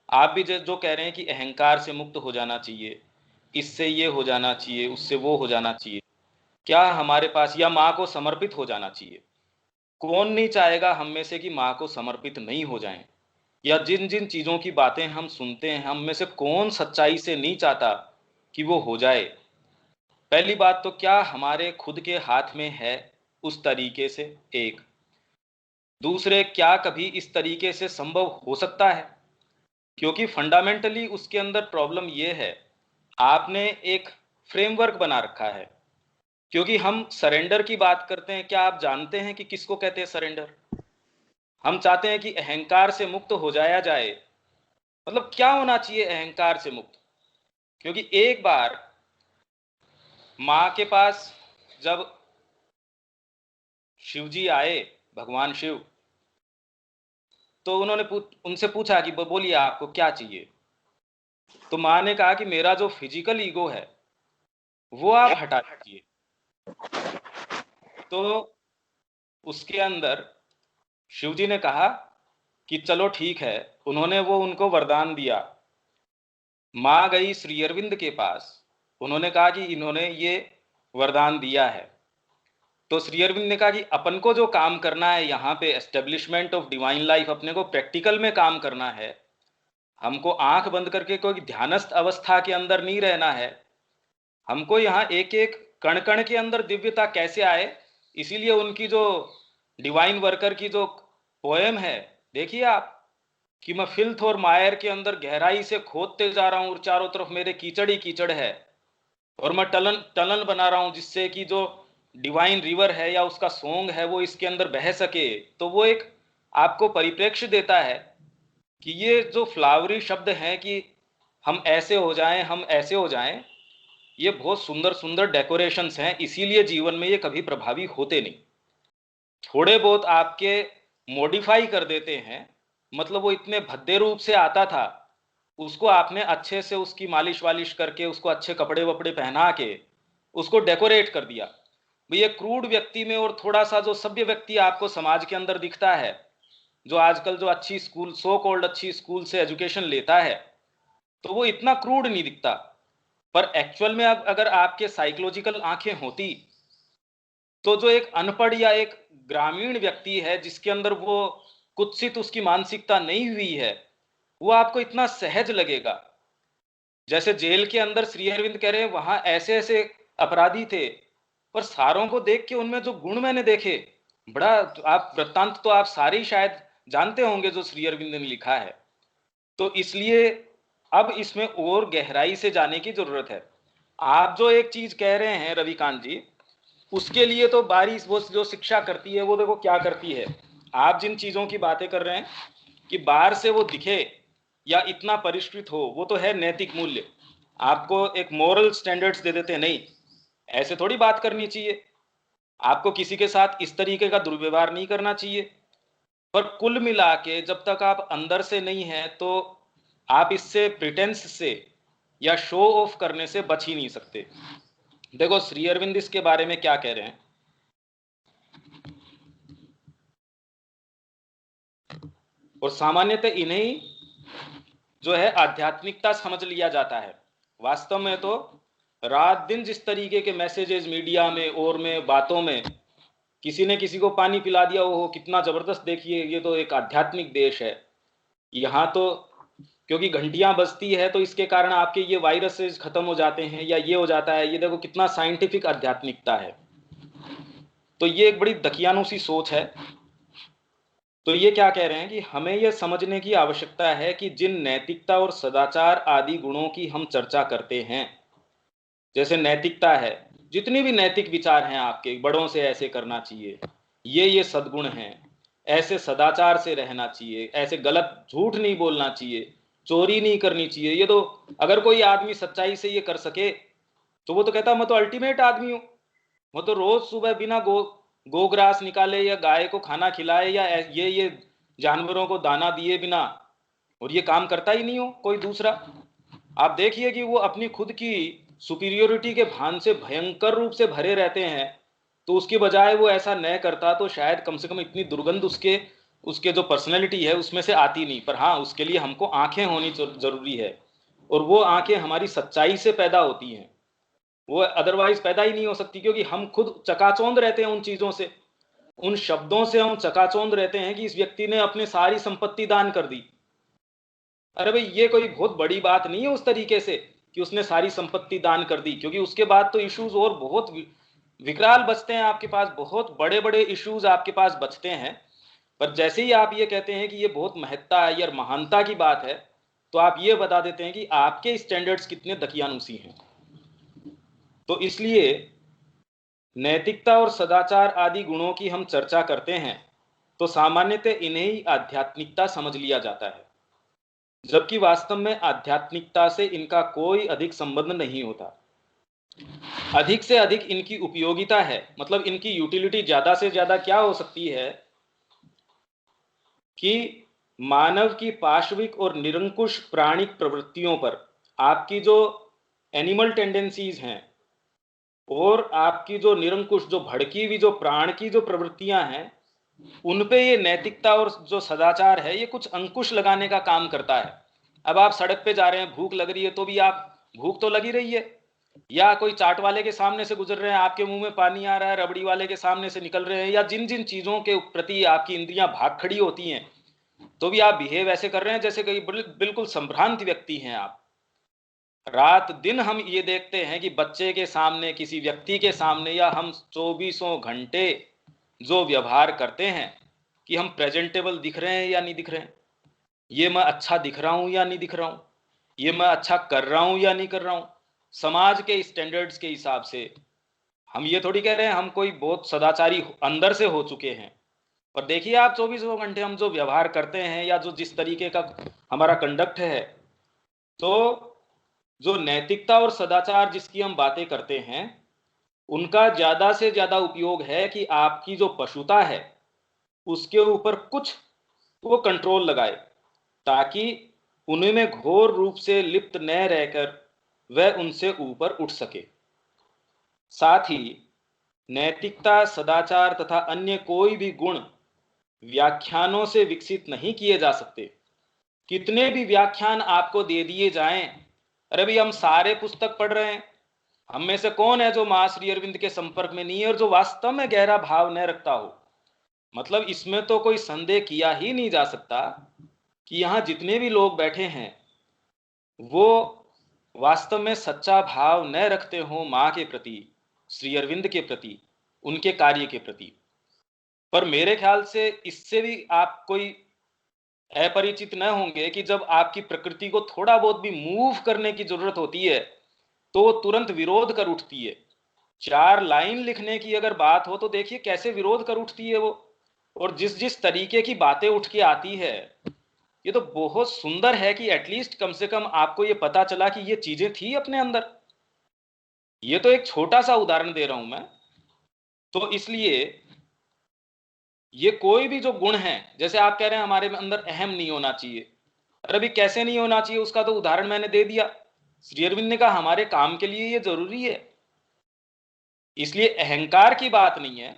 आप भी जो कह रहे हैं कि अहंकार से मुक्त हो जाना चाहिए, इससे ये हो जाना चाहिए, उससे वो हो जाना चाहिए, क्या हमारे पास, या माँ को समर्पित हो जाना चाहिए। कौन नहीं चाहेगा हम में से कि माँ को समर्पित नहीं हो जाएं, या जिन जिन चीज़ों की बातें हम सुनते हैं हम में से कौन सच्चाई से नहीं चाहता कि वो हो जाए। पहली बात तो क्या हमारे खुद के हाथ में है उस तरीके से, एक। दूसरे, क्या कभी इस तरीके से संभव हो सकता है, क्योंकि फंडामेंटली उसके अंदर प्रॉब्लम ये है, आपने एक फ्रेमवर्क बना रखा है। क्योंकि हम सरेंडर की बात करते हैं, क्या आप जानते हैं कि किसको कहते हैं सरेंडर? हम चाहते हैं कि अहंकार से मुक्त हो जाया जाए। मतलब क्या होना चाहिए अहंकार से मुक्त? क्योंकि एक बार माँ के पास जब शिव जी आए, भगवान शिव, तो उन्होंने उनसे पूछा कि बोलिए आपको क्या चाहिए। तो माँ ने कहा कि मेरा जो फिजिकल ईगो है वो आप हटा दीजिए। तो उसके अंदर शिव जी ने कहा कि चलो ठीक है, उन्होंने वो उनको वरदान दिया। माँ गई श्री अरविंद के पास, उन्होंने कहा कि इन्होंने ये वरदान दिया है। तो श्री अरविंद ने कहा कि अपन को जो काम करना है यहाँ पे, एस्टेब्लिशमेंट ऑफ डिवाइन लाइफ, अपने को प्रैक्टिकल में काम करना है। हमको आंख बंद करके कोई ध्यानस्थ अवस्था के अंदर नहीं रहना है। हमको यहाँ एक एक कण कण के अंदर दिव्यता कैसे आए। इसीलिए उनकी जो डिवाइन वर्कर की जो पोएम है, देखिए आप, कि मैं फिल्थ और मायर के अंदर गहराई से खोदते जा रहा हूं और चारों तरफ मेरे कीचड़ ही कीचड़ है, और मैं टनल बना रहा हूं जिससे कि जो डिवाइन रिवर है या उसका सॉन्ग है वो इसके अंदर बह सके। तो वो एक आपको परिप्रेक्ष्य देता है कि ये जो फ्लावरी शब्द हैं कि हम ऐसे हो जाएं, हम ऐसे हो जाएं, ये बहुत सुंदर सुंदर डेकोरेशंस हैं, इसीलिए जीवन में ये कभी प्रभावी होते नहीं। थोड़े बहुत आपके मॉडिफाई कर देते हैं, मतलब वो इतने भद्दे रूप से आता था, उसको आपने अच्छे से उसकी मालिश वालिश करके उसको अच्छे कपड़े वपड़े पहना के उसको डेकोरेट कर दिया। ये क्रूड व्यक्ति में और थोड़ा सा जो सभ्य व्यक्ति आपको समाज के अंदर दिखता है, जो आजकल जो अच्छी स्कूल, सो कॉल्ड अच्छी स्कूल से एजुकेशन लेता है, तो वो इतना क्रूड नहीं दिखता। पर एक्चुअल में अब अगर आपके साइकोलॉजिकल आंखें होती, तो जो एक अनपढ़ या एक ग्रामीण व्यक्ति है जिसके अंदर वो कुत्सित उसकी मानसिकता नहीं हुई है, वो आपको इतना सहज लगेगा। जैसे जेल के अंदर श्री अरविंद कह रहे हैं वहां ऐसे ऐसे अपराधी थे, पर सारों को देख के उनमें जो गुण मैंने देखे, बड़ा, आप वृत्तांत तो आप सारे ही शायद जानते होंगे जो श्री अरविंद ने लिखा है। तो इसलिए अब इसमें और गहराई से जाने की जरूरत है। आप जो एक चीज कह रहे हैं रविकांत जी, उसके लिए तो बारी वो जो शिक्षा करती है वो देखो क्या करती है। आप जिन चीजों की बातें कर रहे हैं कि बाहर से वो दिखे या इतना परिष्कृत हो, वो तो है नैतिक मूल्य, आपको एक मोरल स्टैंडर्ड्स दे देते हैं, नहीं ऐसे थोड़ी बात करनी चाहिए, आपको किसी के साथ इस तरीके का दुर्व्यवहार नहीं करना चाहिए। पर कुल मिला के जब तक आप अंदर से नहीं है तो आप इससे प्रिटेंस से या शो ऑफ करने से बच ही नहीं सकते। देखो श्री अरविंद इसके बारे में क्या कह रहे हैं, और सामान्यतः इन्हें जो है आध्यात्मिकता समझ लिया जाता है। वास्तव में तो रात दिन जिस तरीके के मैसेजेस मीडिया में और में बातों में, किसी ने किसी को पानी पिला दिया, वो कितना जबरदस्त, देखिए ये तो एक आध्यात्मिक देश है। यहाँ तो क्योंकि घंटियां बजती है तो इसके कारण आपके ये वायरसेस खत्म हो जाते हैं या ये हो जाता है, ये देखो कितना साइंटिफिक आध्यात्मिकता है। तो ये एक बड़ी दकियानूसी सोच है। तो ये क्या कह रहे हैं कि हमें यह समझने की आवश्यकता है कि जिन नैतिकता और सदाचार आदि गुणों की हम चर्चा करते हैं, जैसे नैतिकता है, जितनी भी नैतिक विचार हैं आपके, बड़ों से ऐसे करना चाहिए, ये सद्गुण हैं, ऐसे सदाचार से रहना चाहिए, ऐसे गलत झूठ नहीं बोलना चाहिए, चोरी नहीं करनी चाहिए, ये तो अगर कोई आदमी सच्चाई से ये कर सके तो वो तो कहता मैं तो अल्टीमेट आदमी हूं, वो तो रोज सुबह बिना गोग्रास निकाले या गाय को खाना खिलाए या ये जानवरों को दाना दिए बिना, और ये काम करता ही नहीं हो कोई दूसरा। आप देखिए कि वो अपनी खुद की सुपीरियोरिटी के भान से भयंकर रूप से भरे रहते हैं, तो उसके बजाय वो ऐसा न करता तो शायद कम से कम इतनी दुर्गंध उसके जो पर्सनैलिटी है उसमें से आती नहीं। पर हाँ, उसके लिए हमको आंखें होनी जरूरी है, और वो आंखें हमारी सच्चाई से पैदा होती हैं, वो अदरवाइज पैदा ही नहीं हो सकती, क्योंकि हम खुद चकाचौंध रहते हैं उन चीजों से, उन शब्दों से हम चकाचौंध रहते हैं कि इस व्यक्ति ने अपनी सारी संपत्ति दान कर दी। अरे भाई, ये कोई बहुत बड़ी बात नहीं है उस तरीके से कि उसने सारी संपत्ति दान कर दी, क्योंकि उसके बाद तो इश्यूज और बहुत विकराल बचते हैं आपके पास, बहुत बड़े बड़े इश्यूज आपके पास बचते हैं। पर जैसे ही आप ये कहते हैं कि ये बहुत महत्ता है या महानता की बात है, तो आप ये बता देते हैं कि आपके स्टैंडर्ड्स कितने दकियानुसी हैं। तो इसलिए नैतिकता और सदाचार आदि गुणों की हम चर्चा करते हैं तो सामान्यतः इन्हें ही आध्यात्मिकता समझ लिया जाता है, जबकि वास्तव में आध्यात्मिकता से इनका कोई अधिक संबंध नहीं होता। अधिक से अधिक इनकी उपयोगिता है, मतलब इनकी यूटिलिटी ज्यादा से ज्यादा क्या हो सकती है कि मानव की पाशविक और निरंकुश प्राणिक प्रवृत्तियों पर, आपकी जो एनिमल टेंडेंसीज हैं और आपकी जो निरंकुश, जो भड़की हुई, जो प्राण की जो प्रवृत्तियां हैं, उन पे ये नैतिकता और जो सदाचार है ये कुछ अंकुश लगाने का काम करता है। अब आप सड़क पे जा रहे हैं, भूख लग रही है, तो भी आप, भूख तो लगी रही है, या कोई चाट वाले के सामने से गुजर रहे हैं, आपके मुंह में पानी आ रहा है, रबड़ी वाले के सामने से निकल रहे हैं, या जिन जिन चीजों के प्रति आपकी इंद्रियां भाग खड़ी होती हैं, तो भी आप बिहेव ऐसे कर रहे हैं जैसे कोई बिल्कुल संभ्रांत व्यक्ति हैं आप। रात दिन हम ये देखते हैं कि बच्चे के सामने, किसी व्यक्ति के सामने, या हम 24 घंटे जो व्यवहार करते हैं कि हम प्रेजेंटेबल दिख रहे हैं या नहीं दिख रहे हैं, ये मैं अच्छा दिख रहा हूं या नहीं दिख रहा हूं, ये मैं अच्छा कर रहा हूं या नहीं कर रहा हूं, समाज के स्टैंडर्ड्स के हिसाब से। हम ये थोड़ी कह रहे हैं हम कोई बहुत सदाचारी अंदर से हो चुके हैं, पर देखिए आप 24 घंटे हम जो व्यवहार करते हैं या जो जिस तरीके का हमारा कंडक्ट है, तो जो नैतिकता और सदाचार जिसकी हम बातें करते हैं, उनका ज्यादा से ज्यादा उपयोग है कि आपकी जो पशुता है उसके ऊपर कुछ वो कंट्रोल लगाए, ताकि उनमें घोर रूप से लिप्त न रहकर वह उनसे ऊपर उठ सके। साथ ही नैतिकता, सदाचार तथा अन्य कोई भी गुण व्याख्यानों से विकसित नहीं किए जा सकते। कितने भी व्याख्यान आपको दे दिए जाएं, अरे भाई हम सारे पुस्तक पढ़ रहे हैं, हम में से कौन है जो मां श्री अरविंद के संपर्क में नहीं है और जो वास्तव में गहरा भाव न रखता हो। मतलब इसमें तो कोई संदेह किया ही नहीं जा सकता कि यहां जितने भी लोग बैठे हैं वो वास्तव में सच्चा भाव न रखते हो मां के प्रति, श्री अरविंद के प्रति, उनके कार्य के प्रति। पर मेरे ख्याल से इससे भी आप कोई अपरिचित न होंगे कि जब आपकी प्रकृति को थोड़ा बहुत भी मूव करने की जरूरत होती है तो वो तुरंत विरोध कर उठती है। 4 लाइन लिखने की अगर बात हो तो देखिए कैसे विरोध कर उठती है वो, और जिस जिस तरीके की बातें उठ के आती है, ये तो बहुत सुंदर है कि एटलीस्ट कम से कम आपको ये पता चला कि ये चीजें थी अपने अंदर। ये तो एक छोटा सा उदाहरण दे रहा हूं मैं। तो इसलिए ये कोई भी जो गुण है, जैसे आप कह रहे हैं हमारे अंदर अहम नहीं होना चाहिए, अरे अभी कैसे नहीं होना चाहिए उसका तो उदाहरण मैंने दे दिया। श्री अरविंद ने कहा हमारे काम के लिए ये जरूरी है। इसलिए अहंकार की बात नहीं है,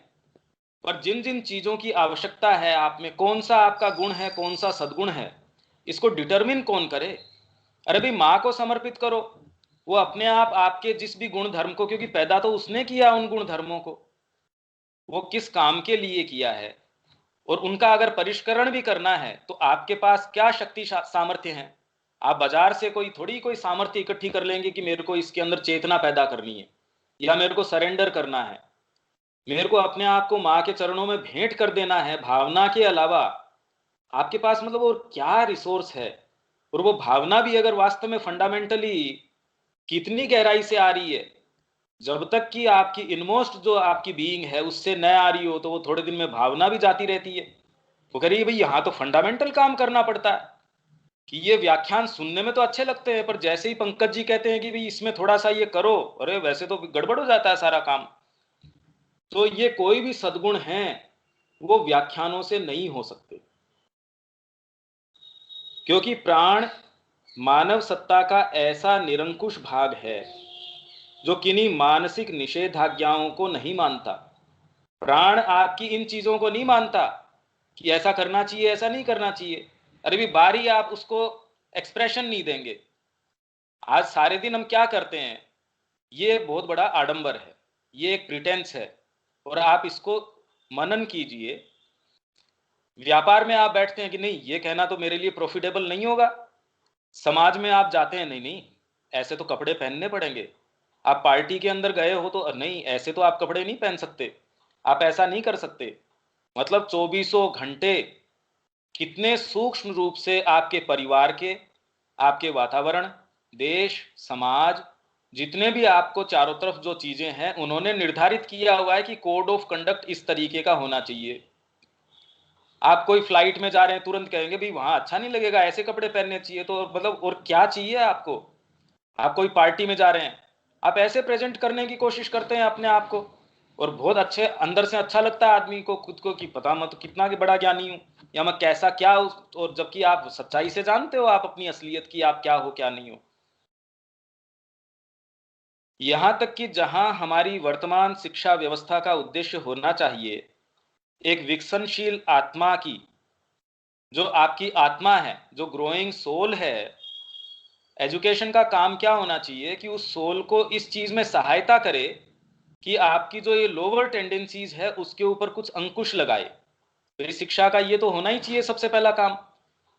पर जिन जिन चीजों की आवश्यकता है आप में, कौन सा आपका गुण है, कौन सा सद्गुण है, इसको डिटरमिन कौन करे। अरे भाई माँ को समर्पित करो, वो अपने आप आपके जिस भी गुण धर्म को, क्योंकि पैदा तो उसने किया उन गुण धर्मों को, वो किस काम के लिए किया है, और उनका अगर परिष्करण भी करना है तो आपके पास क्या शक्ति सामर्थ्य है। आप बाजार से कोई सामर्थ्य इकट्ठी कर लेंगे कि मेरे को इसके अंदर चेतना पैदा करनी है, या मेरे को सरेंडर करना है, मेरे को अपने आप को माँ के चरणों में भेंट कर देना है, भावना के अलावा आपके पास मतलब और क्या रिसोर्स है। और वो भावना भी अगर वास्तव में फंडामेंटली कितनी गहराई से आ रही है, जब तक कि आपकी इनमोस्ट जो आपकी बीइंग है उससे न आ रही हो, तो वो थोड़े दिन में भावना भी जाती रहती है। वो कह रही है भाई यहाँ तो फंडामेंटल काम करना पड़ता है। कि ये व्याख्यान सुनने में तो अच्छे लगते हैं, पर जैसे ही पंकज जी कहते हैं कि भाई इसमें थोड़ा सा ये करो, अरे वैसे तो गड़बड़ हो जाता है सारा काम। तो ये कोई भी सद्गुण हैं वो व्याख्यानों से नहीं हो सकते, क्योंकि प्राण मानव सत्ता का ऐसा निरंकुश भाग है जो किन्हीं मानसिक निषेधाज्ञाओं को नहीं मानता। प्राण आपकी इन चीजों को नहीं मानता कि ऐसा करना चाहिए ऐसा नहीं करना चाहिए। अरे भी बारी आप उसको एक्सप्रेशन नहीं देंगे। आज सारे दिन हम क्या करते हैं, ये बहुत बड़ा आडंबर है, ये एक प्रिटेंस है। और आप इसको मनन कीजिए। व्यापार में आप बैठते हैं कि नहीं ये कहना तो मेरे लिए प्रॉफिटेबल नहीं होगा। समाज में आप जाते हैं, नहीं नहीं ऐसे तो कपड़े पहनने पड़ेंगे। आप पार्टी के अंदर गए हो तो नहीं ऐसे तो आप कपड़े नहीं पहन सकते, आप ऐसा नहीं कर सकते। मतलब 24 घंटे कितने सूक्ष्म रूप से आपके परिवार के, आपके वातावरण, देश, समाज, जितने भी आपको चारों तरफ जो चीजें हैं उन्होंने निर्धारित किया हुआ है कि कोड ऑफ कंडक्ट इस तरीके का होना चाहिए। आप कोई फ्लाइट में जा रहे हैं तुरंत कहेंगे भाई वहां अच्छा नहीं लगेगा, ऐसे कपड़े पहनने चाहिए। तो मतलब और क्या चाहिए आपको? आप कोई पार्टी में जा रहे हैं, आप ऐसे प्रेजेंट करने की कोशिश करते हैं अपने आप को, और बहुत अच्छे अंदर से अच्छा लगता है आदमी को खुद को कि पता मत कितना बड़ा ज्ञानी हूं या मैं कैसा क्या। और जबकि आप सच्चाई से जानते हो आप अपनी असलियत की, आप क्या हो क्या नहीं हो। यहां तक कि जहां हमारी वर्तमान शिक्षा व्यवस्था का उद्देश्य होना चाहिए एक विकसनशील आत्मा की, जो आपकी आत्मा है, जो ग्रोइंग सोल है, एजुकेशन का काम क्या होना चाहिए कि उस सोल को इस चीज में सहायता करे कि आपकी जो ये लोअर टेंडेंसीज है उसके ऊपर कुछ अंकुश लगाए। तो इस शिक्षा का ये तो होना ही चाहिए सबसे पहला काम।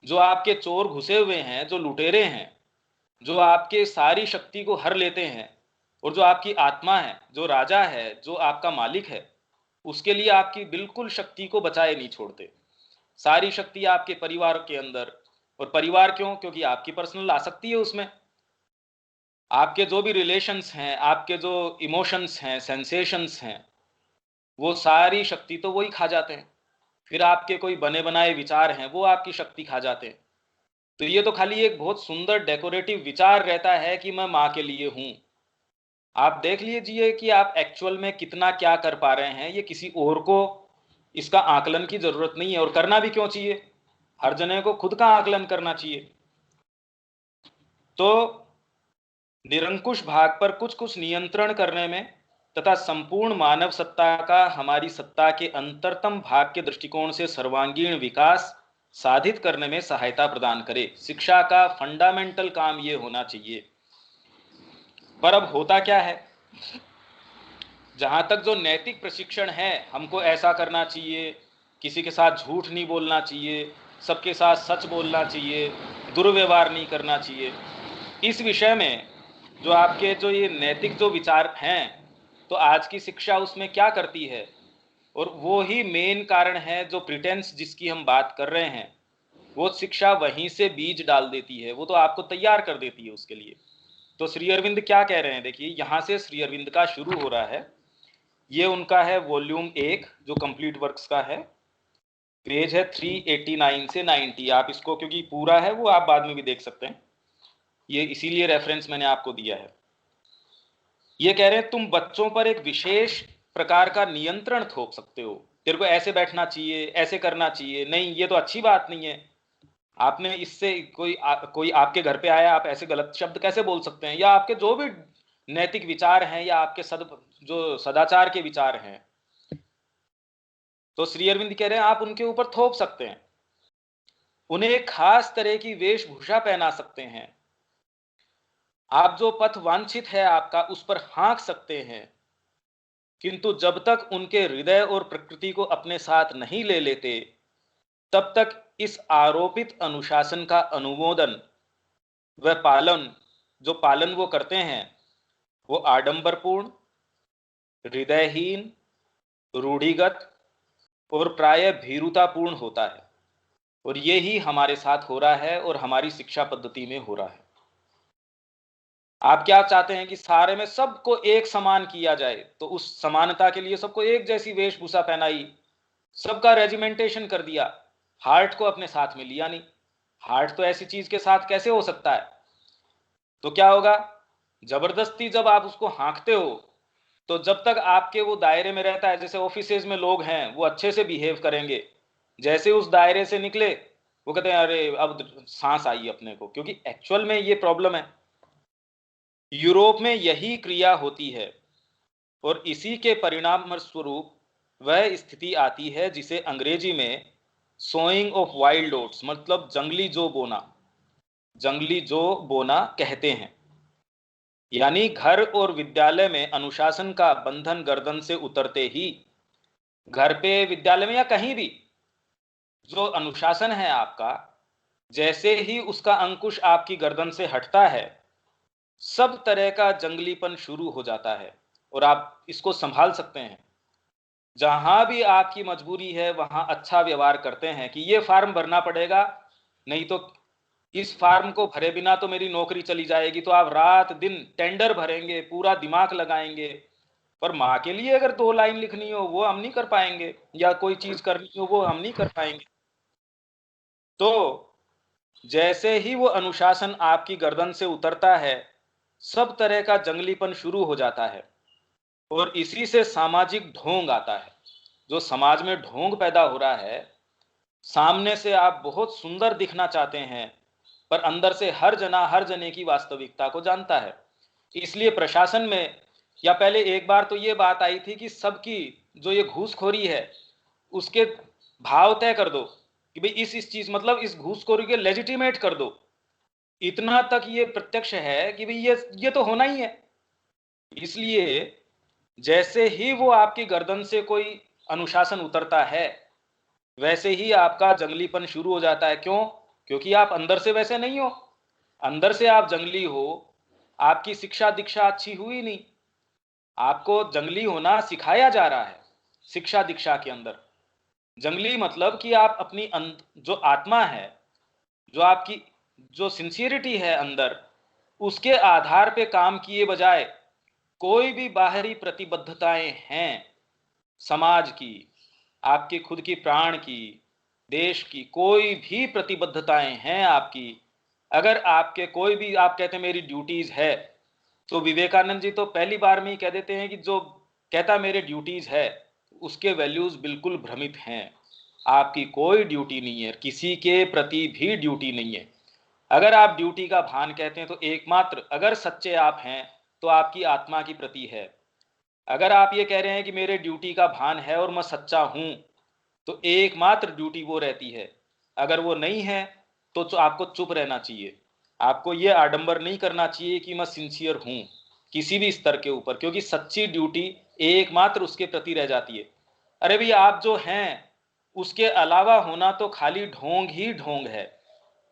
जो आपके चोर घुसे हुए हैं, जो लुटेरे हैं, जो आपके सारी शक्ति को हर लेते हैं, और जो आपकी आत्मा है, जो राजा है, जो आपका मालिक है, उसके लिए आपकी बिल्कुल शक्ति को बचाए नहीं छोड़ते। सारी शक्ति आपके परिवार के अंदर। और परिवार क्यों? क्योंकि आपकी पर्सनल आसक्ति है उसमें। आपके जो भी रिलेशंस हैं, आपके जो इमोशंस हैं, सेंसेशंस हैं, वो सारी शक्ति तो वही खा जाते हैं। फिर आपके कोई बने बनाए विचार हैं वो आपकी शक्ति खा जाते हैं। तो ये तो खाली एक बहुत सुंदर डेकोरेटिव विचार रहता है कि मैं माँ के लिए हूं। आप देख लीजिए कि आप एक्चुअल में कितना क्या कर पा रहे हैं। ये किसी और को इसका आकलन की जरूरत नहीं है, और करना भी क्यों चाहिए। हर जने को खुद का आकलन करना चाहिए। तो निरंकुश भाग पर कुछ कुछ नियंत्रण करने में तथा संपूर्ण मानव सत्ता का हमारी सत्ता के अंतरतम भाग के दृष्टिकोण से सर्वांगीण विकास साधित करने में सहायता प्रदान करे। शिक्षा का फंडामेंटल काम ये होना चाहिए। पर अब होता क्या है, जहां तक जो नैतिक प्रशिक्षण है, हमको ऐसा करना चाहिए, किसी के साथ झूठ नहीं बोलना चाहिए, सबके साथ सच बोलना चाहिए, दुर्व्यवहार नहीं करना चाहिए, इस विषय में जो आपके जो ये नैतिक जो विचार हैं, तो आज की शिक्षा उसमें क्या करती है। और वो ही मेन कारण है जो प्रिटेंस जिसकी हम बात कर रहे हैं, वो शिक्षा वहीं से बीज डाल देती है, वो तो आपको तैयार कर देती है उसके लिए। तो श्री अरविंद क्या कह रहे हैं, देखिए यहां से श्री अरविंद का शुरू हो रहा है। ये उनका है वॉल्यूम 1 जो कंप्लीट वर्क्स का है, पेज है 389 से 90। आप इसको क्योंकि पूरा है वो आप बाद में भी देख सकते हैं, ये इसीलिए रेफरेंस मैंने आपको दिया है। ये कह रहे हैं तुम बच्चों पर एक विशेष प्रकार का नियंत्रण थोप सकते हो। तेरे को ऐसे बैठना चाहिए, ऐसे करना चाहिए, नहीं ये तो अच्छी बात नहीं है। आपने इससे कोई आपके घर पे आया, आप ऐसे गलत शब्द कैसे बोल सकते हैं। या आपके जो भी नैतिक विचार हैं या आपके जो सदाचार के विचार हैं, तो श्री अरविंद कह रहे हैं आप उनके ऊपर थोप सकते हैं। उन्हें एक खास तरह की वेशभूषा पहना सकते हैं। आप जो पथ वांछित है आपका उस पर हाँक सकते हैं, किंतु जब तक उनके हृदय और प्रकृति को अपने साथ नहीं ले लेते, तब तक इस आरोपित अनुशासन का अनुमोदन व पालन, जो पालन वो करते हैं, वो आडंबरपूर्ण, हृदयहीन, रूढ़िगत और प्राय भीरुतापूर्ण होता है। और ये ही हमारे साथ हो रहा है और हमारी शिक्षा पद्धति में हो रहा है। आप क्या चाहते हैं कि सारे में सबको एक समान किया जाए, तो उस समानता के लिए सबको एक जैसी वेशभूषा पहनाई, सबका रेजिमेंटेशन कर दिया, हार्ट को अपने साथ में लिया नहीं। हार्ट तो ऐसी चीज के साथ कैसे हो सकता है। तो क्या होगा, जबरदस्ती जब आप उसको हाँकते हो तो जब तक आपके वो दायरे में रहता है, जैसे ऑफिसेज में लोग हैं वो अच्छे से बिहेव करेंगे, जैसे उस दायरे से निकले वो कहते हैं अरे अब सांस आई अपने को, क्योंकि एक्चुअल में ये प्रॉब्लम है। यूरोप में यही क्रिया होती है और इसी के परिणाम स्वरूप वह स्थिति आती है जिसे अंग्रेजी में सोइंग ऑफ वाइल्ड ओट्स, मतलब जंगली जौ बोना कहते हैं। यानी घर और विद्यालय में अनुशासन का बंधन गर्दन से उतरते ही, घर पे, विद्यालय में या कहीं भी जो अनुशासन है आपका, जैसे ही उसका अंकुश आपकी गर्दन से हटता है, सब तरह का जंगलीपन शुरू हो जाता है। और आप इसको संभाल सकते हैं। जहां भी आपकी मजबूरी है वहां अच्छा व्यवहार करते हैं कि ये फॉर्म भरना पड़ेगा, नहीं तो इस फॉर्म को भरे बिना तो मेरी नौकरी चली जाएगी, तो आप रात दिन टेंडर भरेंगे, पूरा दिमाग लगाएंगे। पर माँ के लिए अगर 2 लाइन लिखनी हो वो हम नहीं कर पाएंगे, या कोई चीज करनी हो वो हम नहीं कर पाएंगे। तो जैसे ही वो अनुशासन आपकी गर्दन से उतरता है, सब तरह का जंगलीपन शुरू हो जाता है और इसी से सामाजिक ढोंग आता है। जो समाज में ढोंग पैदा हो रहा है, सामने से आप बहुत सुंदर दिखना चाहते हैं पर अंदर से हर जने की वास्तविकता को जानता है। इसलिए प्रशासन में, या पहले एक बार तो ये बात आई थी कि सबकी जो ये घूसखोरी है उसके भाव तय कर दो कि भाई इस चीज, मतलब इस घूसखोरी के लेजिटिमेट कर दो। इतना तक ये प्रत्यक्ष है कि भाई ये तो होना ही है। इसलिए जैसे ही वो आपकी गर्दन से कोई अनुशासन उतरता है, वैसे ही आपका जंगलीपन शुरू हो जाता है। क्यों? क्योंकि आप अंदर से वैसे नहीं हो। अंदर से आप जंगली हो, आपकी शिक्षा दीक्षा अच्छी हुई नहीं, आपको जंगली होना सिखाया जा रहा है शिक्षा दीक्षा के अंदर। जंगली मतलब कि आप अपनी जो आत्मा है, जो आपकी जो सिंसियरिटी है अंदर, उसके आधार पे काम किए बजाय कोई भी बाहरी प्रतिबद्धताएं हैं, समाज की, आपकी खुद की प्राण की, देश की, कोई भी प्रतिबद्धताएं हैं आपकी, अगर आपके कोई भी, आप कहते हैं मेरी ड्यूटीज है, तो विवेकानंद जी तो पहली बार में ही कह देते हैं कि जो कहता मेरे ड्यूटीज है उसके वैल्यूज बिल्कुल भ्रमित हैं। आपकी कोई ड्यूटी नहीं है, किसी के प्रति भी ड्यूटी नहीं है। अगर आप ड्यूटी का भान कहते हैं तो एकमात्र, अगर सच्चे आप हैं तो आपकी आत्मा की प्रति है। अगर आप ये कह रहे हैं कि मेरे ड्यूटी का भान है और मैं सच्चा हूं, तो एकमात्र ड्यूटी वो रहती है। अगर वो नहीं है तो आपको चुप रहना चाहिए। आपको ये आडंबर नहीं करना चाहिए कि मैं सिंसियर हूं किसी भी स्तर के ऊपर, क्योंकि सच्ची ड्यूटी एकमात्र उसके प्रति रह जाती है। अरे भैया, आप जो हैं उसके अलावा होना तो खाली ढोंग ही ढोंग है।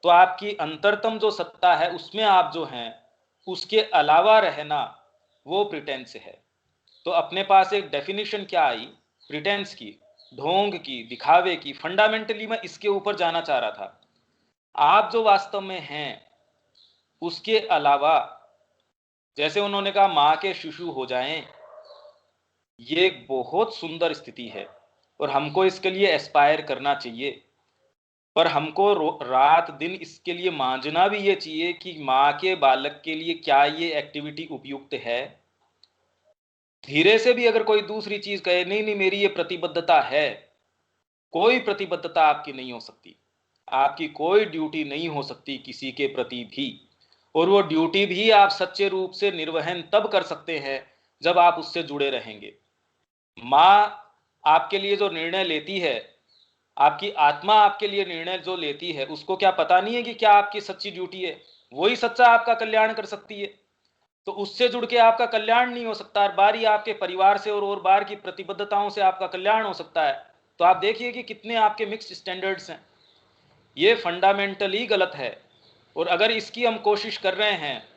तो आपकी अंतरतम जो सत्ता है उसमें आप जो हैं, उसके अलावा रहना वो प्रिटेंस है। तो अपने पास एक डेफिनेशन क्या आई प्रिटेंस की, ढोंग की, दिखावे की। फंडामेंटली मैं इसके ऊपर जाना चाह रहा था। आप जो वास्तव में हैं उसके अलावा, जैसे उन्होंने कहा मां के शिशु हो जाएं, ये एक बहुत सुंदर स्थिति है और हमको इसके लिए एस्पायर करना चाहिए। पर हमको रात दिन इसके लिए मांझना भी ये चाहिए कि माँ के बालक के लिए क्या ये एक्टिविटी उपयुक्त है। धीरे से भी अगर कोई दूसरी चीज कहे नहीं नहीं मेरी ये प्रतिबद्धता है, कोई प्रतिबद्धता आपकी नहीं हो सकती, आपकी कोई ड्यूटी नहीं हो सकती किसी के प्रति भी। और वो ड्यूटी भी आप सच्चे रूप से निर्वहन तब कर सकते हैं जब आप उससे जुड़े रहेंगे। माँ आपके लिए जो निर्णय लेती है, आपकी आत्मा आपके लिए निर्णय जो लेती है, उसको क्या पता नहीं है कि क्या आपकी सच्ची ड्यूटी है? वही सच्चा आपका कल्याण कर सकती है। तो उससे जुड़ के आपका कल्याण नहीं हो सकता, बारी आपके परिवार से और बार की प्रतिबद्धताओं से आपका कल्याण हो सकता है। तो आप देखिए कि कितने आपके मिक्स्ड स्टैंडर्ड्स हैं। ये फंडामेंटली गलत है। और अगर इसकी हम कोशिश कर रहे हैं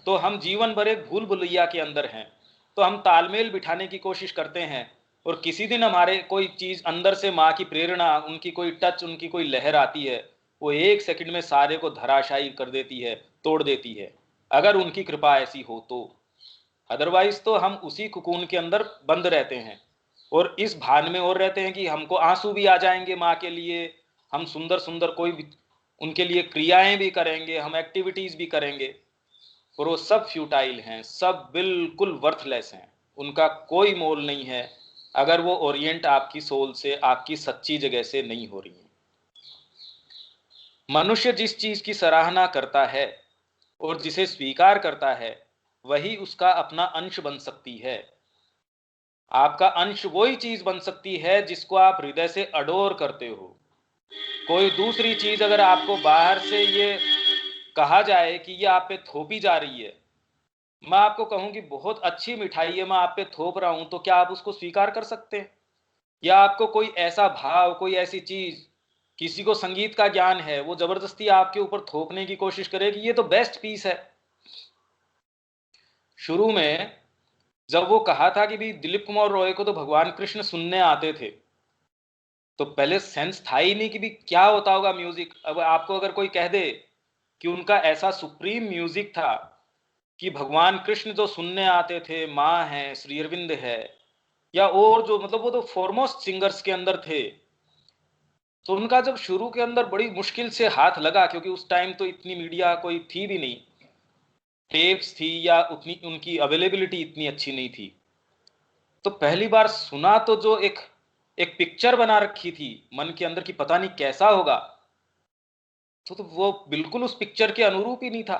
तो हम जीवन भर एक भूल भुलैया के अंदर हैं। तो हम तालमेल बिठाने की कोशिश करते हैं और किसी दिन हमारे कोई चीज अंदर से, माँ की प्रेरणा, उनकी कोई टच, उनकी कोई लहर आती है, वो 1 सेकंड में सारे को धराशायी कर देती है, तोड़ देती है, अगर उनकी कृपा ऐसी हो तो। अदरवाइज तो हम उसी कुकून के अंदर बंद रहते हैं और इस भान में और रहते हैं कि हमको आंसू भी आ जाएंगे माँ के लिए, हम सुंदर सुंदर कोई भी उनके लिए क्रियाएं भी करेंगे, हम एक्टिविटीज भी करेंगे, और वो सब फ्यूटाइल हैं, सब बिल्कुल वर्थलेस हैं। उनका कोई मोल नहीं है अगर वो ओरिएंट आपकी सोल से, आपकी सच्ची जगह से नहीं हो रही है। मनुष्य जिस चीज की सराहना करता है और जिसे स्वीकार करता है वही उसका अपना अंश बन सकती है। आपका अंश वही चीज बन सकती है जिसको आप हृदय से अडोर करते हो। कोई दूसरी चीज अगर आपको बाहर से ये कहा जाए कि ये आप पे थोपी जा रही है, मैं आपको कहूं कि बहुत अच्छी मिठाई है, मैं आप पे थोप रहा हूं, तो क्या आप उसको स्वीकार कर सकते हैं? या आपको कोई ऐसा भाव, कोई ऐसी चीज, किसी को संगीत का ज्ञान है, वो जबरदस्ती आपके ऊपर थोपने की कोशिश करे कि ये तो बेस्ट पीस है। शुरू में जब वो कहा था कि भी दिलीप कुमार रॉय को तो भगवान कृष्ण सुनने आते थे, तो पहले सेंस था ही नहीं कि भी क्या होता होगा म्यूजिक। अब आपको अगर कोई कह दे कि उनका ऐसा सुप्रीम म्यूजिक था कि भगवान कृष्ण जो सुनने आते थे, माँ है, श्री अरविंद है, या और जो मतलब वो तो फॉरमोस्ट सिंगर्स के अंदर थे, तो उनका जब शुरू के अंदर बड़ी मुश्किल से हाथ लगा, क्योंकि उस टाइम तो इतनी मीडिया कोई थी भी नहीं, टेप्स थी या उतनी उनकी अवेलेबिलिटी इतनी अच्छी नहीं थी, तो पहली बार सुना तो जो एक पिक्चर बना रखी थी मन के अंदर की पता नहीं कैसा होगा, तो वो बिल्कुल उस पिक्चर के अनुरूप ही नहीं था।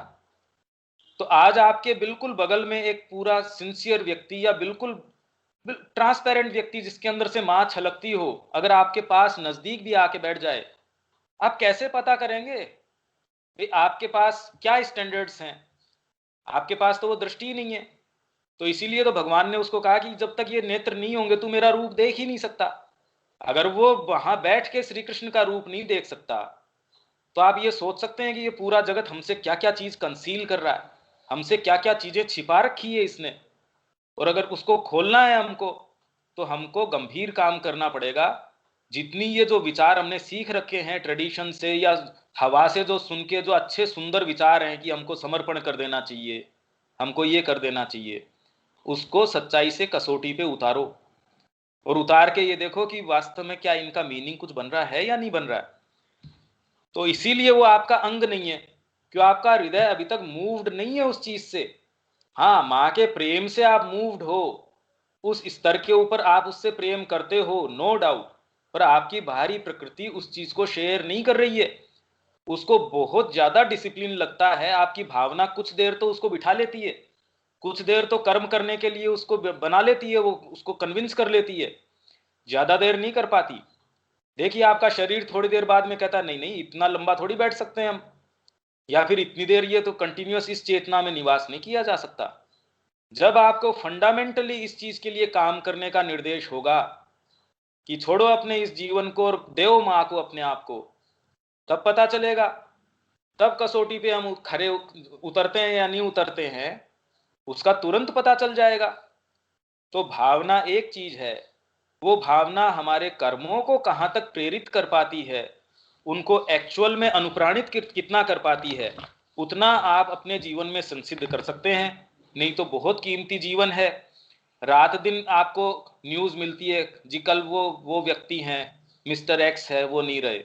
तो आज आपके बिल्कुल बगल में एक पूरा सिंसियर व्यक्ति या बिल्कुल ट्रांसपेरेंट व्यक्ति जिसके अंदर से मां छलकती हो, अगर आपके पास नजदीक भी आके बैठ जाए, आप कैसे पता करेंगे भाई आपके पास क्या स्टैंडर्ड्स हैं? आपके पास तो वो दृष्टि नहीं है। तो इसीलिए तो भगवान ने उसको कहा कि जब तक ये नेत्र नहीं होंगे तू मेरा रूप देख ही नहीं सकता। अगर वो वहां बैठ के श्री कृष्ण का रूप नहीं देख सकता, तो आप ये सोच सकते हैं कि ये पूरा जगत हमसे क्या क्या चीज कंसील कर रहा है, हमसे क्या क्या चीजें छिपा रखी है इसने। और अगर उसको खोलना है हमको, तो हमको गंभीर काम करना पड़ेगा। जितनी ये जो विचार हमने सीख रखे हैं ट्रेडिशन से या हवा से जो सुन के, जो अच्छे सुंदर विचार हैं कि हमको समर्पण कर देना चाहिए, हमको ये कर देना चाहिए, उसको सच्चाई से कसौटी पे उतारो और उतार के ये देखो कि वास्तव में क्या इनका मीनिंग कुछ बन रहा है या नहीं बन रहा है। तो इसीलिए वो आपका अंग नहीं है, क्यों आपका हृदय अभी तक मूव्ड नहीं है उस चीज से। हाँ, माँ के प्रेम से आप मूव्ड हो, उस स्तर के ऊपर आप उससे प्रेम करते हो, नो डाउट, पर आपकी बाहरी प्रकृति उस चीज को शेयर नहीं कर रही है। उसको बहुत ज्यादा डिसिप्लिन लगता है, आपकी भावना कुछ देर तो उसको बिठा लेती है, कुछ देर तो कर्म करने के लिए उसको बना लेती है, वो उसको कन्विंस कर लेती है, ज्यादा देर नहीं कर पाती। देखिए आपका शरीर थोड़ी देर बाद में कहता नहीं नहीं इतना लंबा थोड़ी बैठ सकते हैं हम, या फिर इतनी देर ये तो कंटिन्यूअस इस चेतना में निवास नहीं किया जा सकता। जब आपको फंडामेंटली इस चीज के लिए काम करने का निर्देश होगा कि छोड़ो अपने इस जीवन को और देव माँ को अपने आप को, तब पता चलेगा, तब कसौटी पे हम खरे उतरते हैं या नहीं उतरते हैं उसका तुरंत पता चल जाएगा। तो भावना एक चीज है, वो भावना हमारे कर्मों को कहां तक प्रेरित कर पाती है, उनको एक्चुअल में अनुप्राणित कितना कर पाती है, उतना आप अपने जीवन में संसिद्ध कर सकते हैं। नहीं तो बहुत कीमती जीवन है, रात दिन आपको न्यूज मिलती है जी कल वो व्यक्ति हैं, मिस्टर एक्स है, वो नहीं रहे,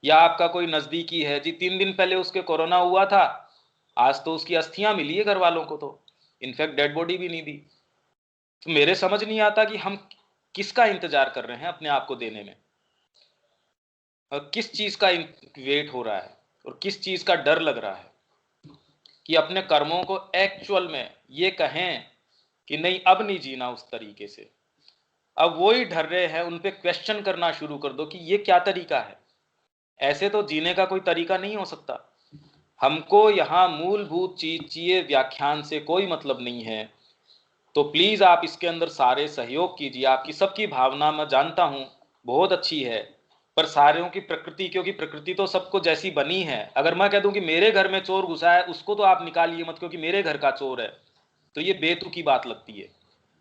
या आपका कोई नजदीकी है जी 3 दिन पहले उसके कोरोना हुआ था, आज तो उसकी अस्थियां मिली है घर वालों को, तो इनफैक्ट डेड बॉडी भी नहीं दी। तो मेरे समझ नहीं आता कि हम किसका इंतजार कर रहे हैं अपने आप को देने में, और किस चीज का वेट हो रहा है और किस चीज का डर लग रहा है कि अपने कर्मों को एक्चुअल में ये कहें कि नहीं अब नहीं जीना उस तरीके से। अब वो ही डर रहे हैं, उन पे क्वेश्चन करना शुरू कर दो कि ये क्या तरीका है, ऐसे तो जीने का कोई तरीका नहीं हो सकता। हमको यहाँ मूलभूत चीज चाहिए, व्याख्यान से कोई मतलब नहीं है। तो प्लीज आप इसके अंदर सारे सहयोग कीजिए। आपकी सबकी भावना मैं जानता हूं बहुत अच्छी है, पर सारों की प्रकृति, क्योंकि प्रकृति तो सबको जैसी बनी है, अगर मैं कह दूं कि मेरे घर में चोर घुसा है उसको तो आप निकालिए मत क्योंकि मेरे घर का चोर है, तो ये बेतुकी बात लगती है।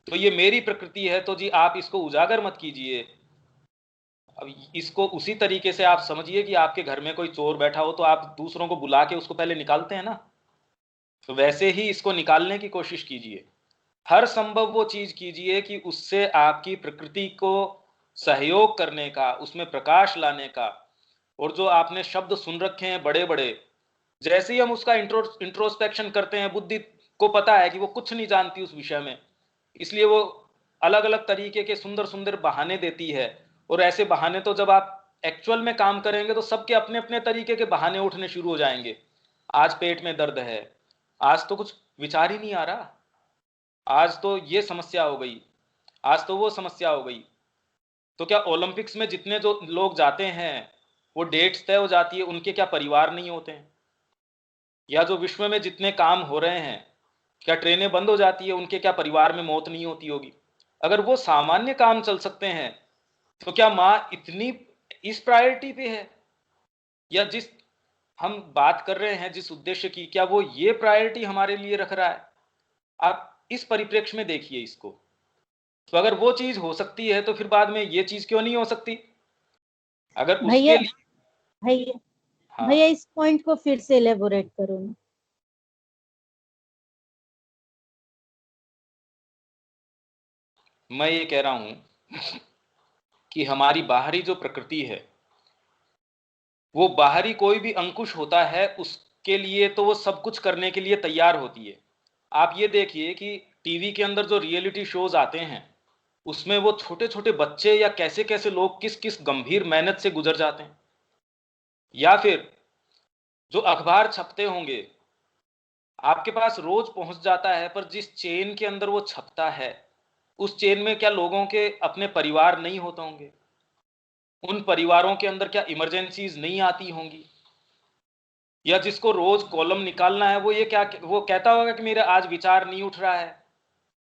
तो ये मेरी प्रकृति है, तो जी आप इसको उजागर मत कीजिए। अब इसको उसी तरीके से आप समझिए कि आपके घर में कोई चोर बैठा हो तो आप दूसरों को बुला के उसको पहले निकालते हैं ना, तो वैसे ही इसको निकालने की कोशिश कीजिए। हर संभव वो चीज कीजिए कि उससे आपकी प्रकृति को सहयोग करने का, उसमें प्रकाश लाने का। और जो आपने शब्द सुन रखे हैं बड़े बड़े, जैसे ही हम उसका इंट्रोस्पेक्शन करते हैं, बुद्धि को पता है कि वो कुछ नहीं जानती उस विषय में, इसलिए वो अलग अलग तरीके के सुंदर सुंदर बहाने देती है। और ऐसे बहाने तो जब आप एक्चुअल में काम करेंगे तो सबके अपने अपने तरीके के बहाने उठने शुरू हो जाएंगे। आज पेट में दर्द है, आज तो कुछ विचार ही नहीं आ रहा, आज तो ये समस्या हो गई, आज तो वो समस्या हो गई। तो क्या ओलंपिक्स में जितने जो लोग जाते हैं वो डेट्स तय हो जाती है, उनके क्या परिवार नहीं होते हैं? या जो विश्व में जितने काम हो रहे हैं, क्या ट्रेनें बंद हो जाती है, उनके क्या परिवार में मौत नहीं होती होगी? अगर वो सामान्य काम चल सकते हैं तो क्या माँ इतनी इस प्रायोरिटी पे है? या जिस हम बात कर रहे हैं जिस उद्देश्य की, क्या वो ये प्रायोरिटी हमारे लिए रख रहा है? आप इस परिप्रेक्ष्य में देखिए इसको। तो अगर वो चीज हो सकती है तो फिर बाद में ये चीज क्यों नहीं हो सकती? अगर भैया उसके लिए भैया हाँ, भैया इस पॉइंट को फिर से एलेबोरेट करो ना। मैं ये कह रहा हूं कि हमारी बाहरी जो प्रकृति है, वो बाहरी कोई भी अंकुश होता है उसके लिए तो वो सब कुछ करने के लिए तैयार होती है। आप ये देखिए कि टीवी के अंदर जो रियलिटी शोज आते हैं उसमें वो छोटे छोटे बच्चे या कैसे कैसे लोग किस किस गंभीर मेहनत से गुजर जाते हैं। या फिर जो अखबार छपते होंगे, आपके पास रोज पहुंच जाता है, पर जिस चेन के अंदर वो छपता है उस चेन में क्या लोगों के अपने परिवार नहीं होते होंगे? उन परिवारों के अंदर क्या इमरजेंसीज नहीं आती होंगी? या जिसको रोज कॉलम निकालना है वो कहता होगा कि मेरा आज विचार नहीं उठ रहा है।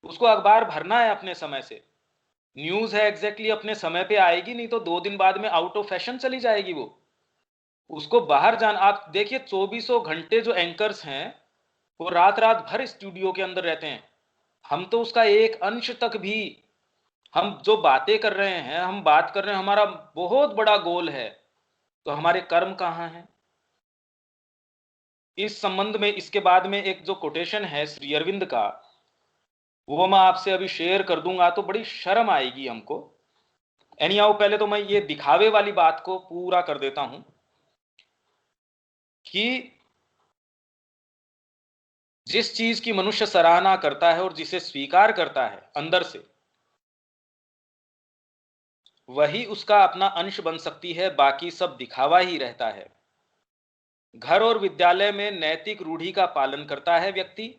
उसको अखबार भरना है अपने समय से, न्यूज है एग्जैक्टली अपने समय पे आएगी, नहीं तो 2 दिन बाद में आउट ऑफ फैशन चली जाएगी वो। उसको बाहर जाना, आप देखिए 24 घंटे जो एंकर्स हैं वो रात रात भर स्टूडियो के अंदर रहते हैं। हम तो उसका एक अंश तक भी, हम जो बातें कर रहे हैं, हम बात कर रहे हैं, हमारा बहुत बड़ा गोल है, तो हमारे कर्म कहाँ हैं? इस संबंध में इसके बाद में एक जो कोटेशन है श्री अरविंद का, वो मैं आपसे अभी शेयर कर दूंगा तो बड़ी शर्म आएगी हमको। एनीहाउ पहले तो मैं ये दिखावे वाली बात को पूरा कर देता हूं कि जिस चीज की मनुष्य सराहना करता है और जिसे स्वीकार करता है अंदर से, वही उसका अपना अंश बन सकती है, बाकी सब दिखावा ही रहता है। घर और विद्यालय में नैतिक रूढ़ि का पालन करता है व्यक्ति,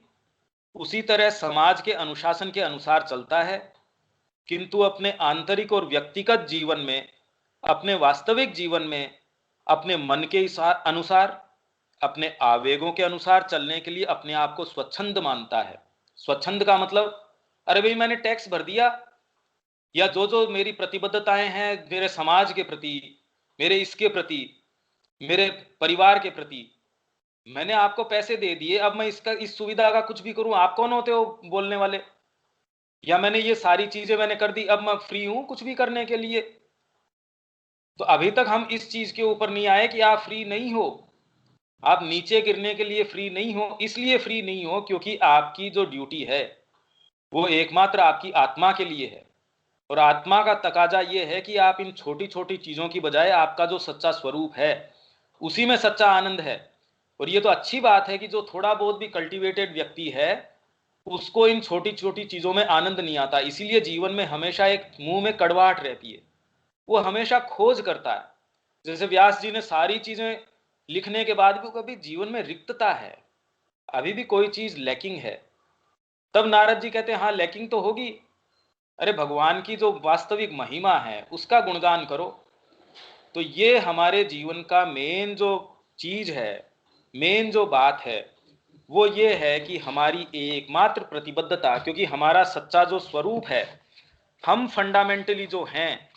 उसी तरह समाज के अनुशासन के अनुसार चलता है, किंतु अपने आंतरिक और व्यक्तिगत जीवन में, अपने वास्तविक जीवन में, अपने मन के अनुसार, अपने आवेगों के अनुसार चलने के लिए अपने आप को स्वच्छंद मानता है। स्वच्छंद का मतलब, अरे भाई मैंने टैक्स भर दिया, या जो जो मेरी प्रतिबद्धताएं हैं मेरे समाज के प्रति, मेरे इसके प्रति, मेरे परिवार के प्रति, मैंने आपको पैसे दे दिए, अब मैं इसका इस सुविधा का कुछ भी करूं, आप कौन होते हो बोलने वाले? या मैंने ये सारी चीजें मैंने कर दी, अब मैं फ्री हूं कुछ भी करने के लिए। तो अभी तक हम इस चीज के ऊपर नहीं आए कि आप फ्री नहीं हो, आप नीचे गिरने के लिए फ्री नहीं हो। इसलिए फ्री नहीं हो क्योंकि आपकी जो ड्यूटी है वो एकमात्र आपकी आत्मा के लिए है, और आत्मा का तकाजा ये है कि आप इन छोटी छोटी चीजों की बजाय आपका जो सच्चा स्वरूप है उसी में सच्चा आनंद है। और ये तो अच्छी बात है कि जो थोड़ा बहुत भी कल्टीवेटेड व्यक्ति है उसको इन छोटी छोटी चीजों में आनंद नहीं आता, इसीलिए जीवन में हमेशा एक मुंह में कड़वाहट रहती है, वो हमेशा खोज करता है। जैसे व्यास जी ने सारी चीजें लिखने के बाद भी कभी जीवन में रिक्तता है, अभी भी कोई चीज लैकिंग है, तब नारद जी कहते हैं हाँ लैकिंग तो होगी, अरे भगवान की जो वास्तविक महिमा है उसका गुणगान करो। तो ये हमारे जीवन का मेन जो चीज है, मेन जो बात है वो ये है कि हमारी एकमात्र प्रतिबद्धता, क्योंकि हमारा सच्चा जो स्वरूप है, हम फंडामेंटली जो हैं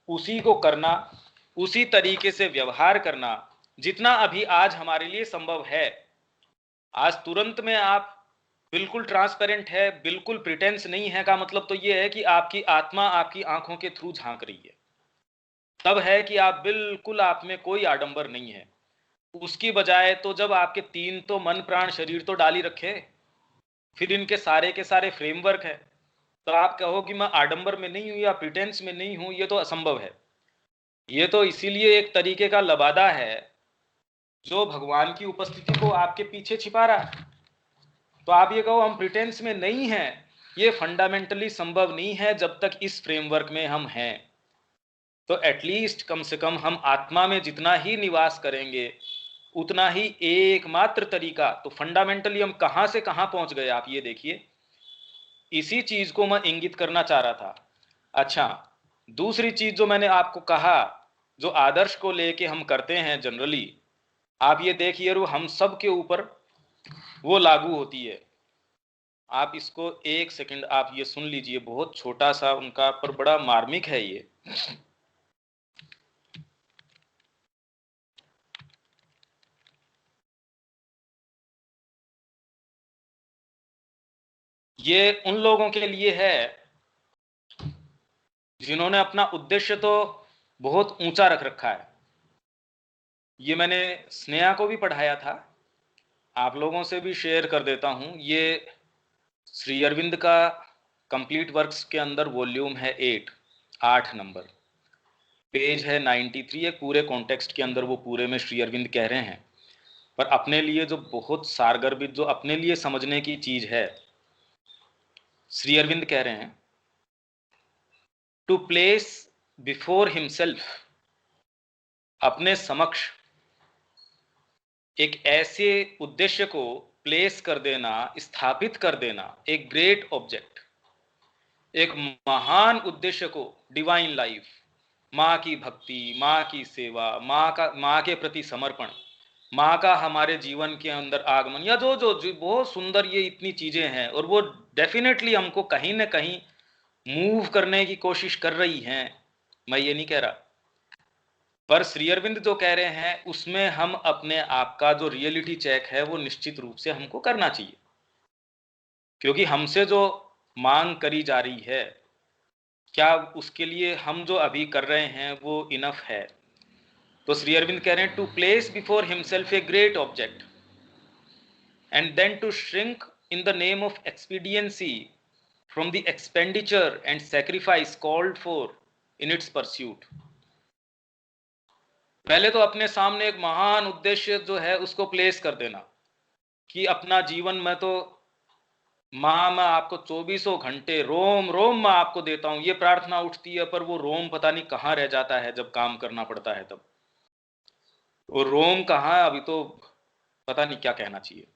उसी को करना, उसी तरीके से व्यवहार करना जितना अभी आज हमारे लिए संभव है। आज तुरंत में आप बिल्कुल ट्रांसपेरेंट है, बिल्कुल प्रिटेंस नहीं है का मतलब तो ये है कि आपकी आत्मा आपकी आंखों के थ्रू झांक रही है, तब है कि आप बिल्कुल, आप में कोई आडंबर नहीं है। उसकी बजाय तो जब आपके तीन तो मन प्राण शरीर तो डाल ही रखे, फिर इनके सारे के सारे फ्रेमवर्क है, तो आप कहो कि मैं आडंबर में नहीं हूं या प्रिटेंस में नहीं हूं, ये तो असंभव है। ये तो इसीलिए एक तरीके का लबादा है जो भगवान की उपस्थिति को आपके पीछे छिपा रहा है। तो आप ये कहो हम प्रिटेंस में नहीं हैं, ये फंडामेंटली संभव नहीं है जब तक इस फ्रेमवर्क में हम हैं। तो एटलीस्ट कम से कम हम आत्मा में जितना ही निवास करेंगे उतना ही एकमात्र तरीका। तो फंडामेंटली हम कहां से कहां पहुंच गए आप ये देखिए, इसी चीज को मैं इंगित करना चाह रहा था। अच्छा, दूसरी चीज जो मैंने आपको कहा, जो आदर्श को लेके हम करते हैं जनरली, आप ये देखिए वो हम सब के ऊपर वो लागू होती है। आप इसको एक सेकंड आप ये सुन लीजिए, बहुत छोटा सा उनका पर बड़ा मार्मिक है ये। ये उन लोगों के लिए है जिन्होंने अपना उद्देश्य तो बहुत ऊंचा रख रखा है। ये मैंने स्नेहा को भी पढ़ाया था, आप लोगों से भी शेयर कर देता हूं। ये श्री अरविंद का कंप्लीट वर्क्स के अंदर वॉल्यूम है 8 नंबर, पेज है 93। एक पूरे कॉन्टेक्स्ट के अंदर वो पूरे में श्री अरविंद कह रहे हैं, पर अपने लिए जो बहुत सारगर्भित, जो अपने लिए समझने की चीज है, श्री अरविंद कह रहे हैं टू प्लेस बिफोर हिमसेल्फ, अपने समक्ष एक ऐसे उद्देश्य को प्लेस कर देना, स्थापित कर देना, एक ग्रेट ऑब्जेक्ट, एक महान उद्देश्य को, डिवाइन लाइफ, माँ की भक्ति, माँ की सेवा, माँ के प्रति समर्पण, माँ का हमारे जीवन के अंदर आगमन, या जो जो, जो बहुत सुंदर ये इतनी चीजें हैं, और वो डेफिनेटली हमको कहीं ना कहीं मूव करने की कोशिश कर रही हैं, मैं ये नहीं कह रहा। पर श्री अरविंद जो कह रहे हैं उसमें हम अपने आप का जो रियलिटी चेक है वो निश्चित रूप से हमको करना चाहिए, क्योंकि हमसे जो मांग करी जा रही है, क्या उसके लिए हम जो अभी कर रहे हैं वो इनफ है। तो श्री अरविंद कह रहे हैं to place before himself a great object and then to shrink in the name of expediency from the expenditure and sacrifice called for in its pursuit. पहले तो अपने सामने एक महान उद्देश्य जो है उसको प्लेस कर देना कि अपना जीवन में तो माँ मैं आपको 24 घंटे रोम रोम मैं आपको देता हूं, ये प्रार्थना उठती है, पर वो रोम पता नहीं कहाँ रह जाता है जब काम करना पड़ता है तब। वो रोम कहाँ, अभी तो पता नहीं क्या कहना चाहिए।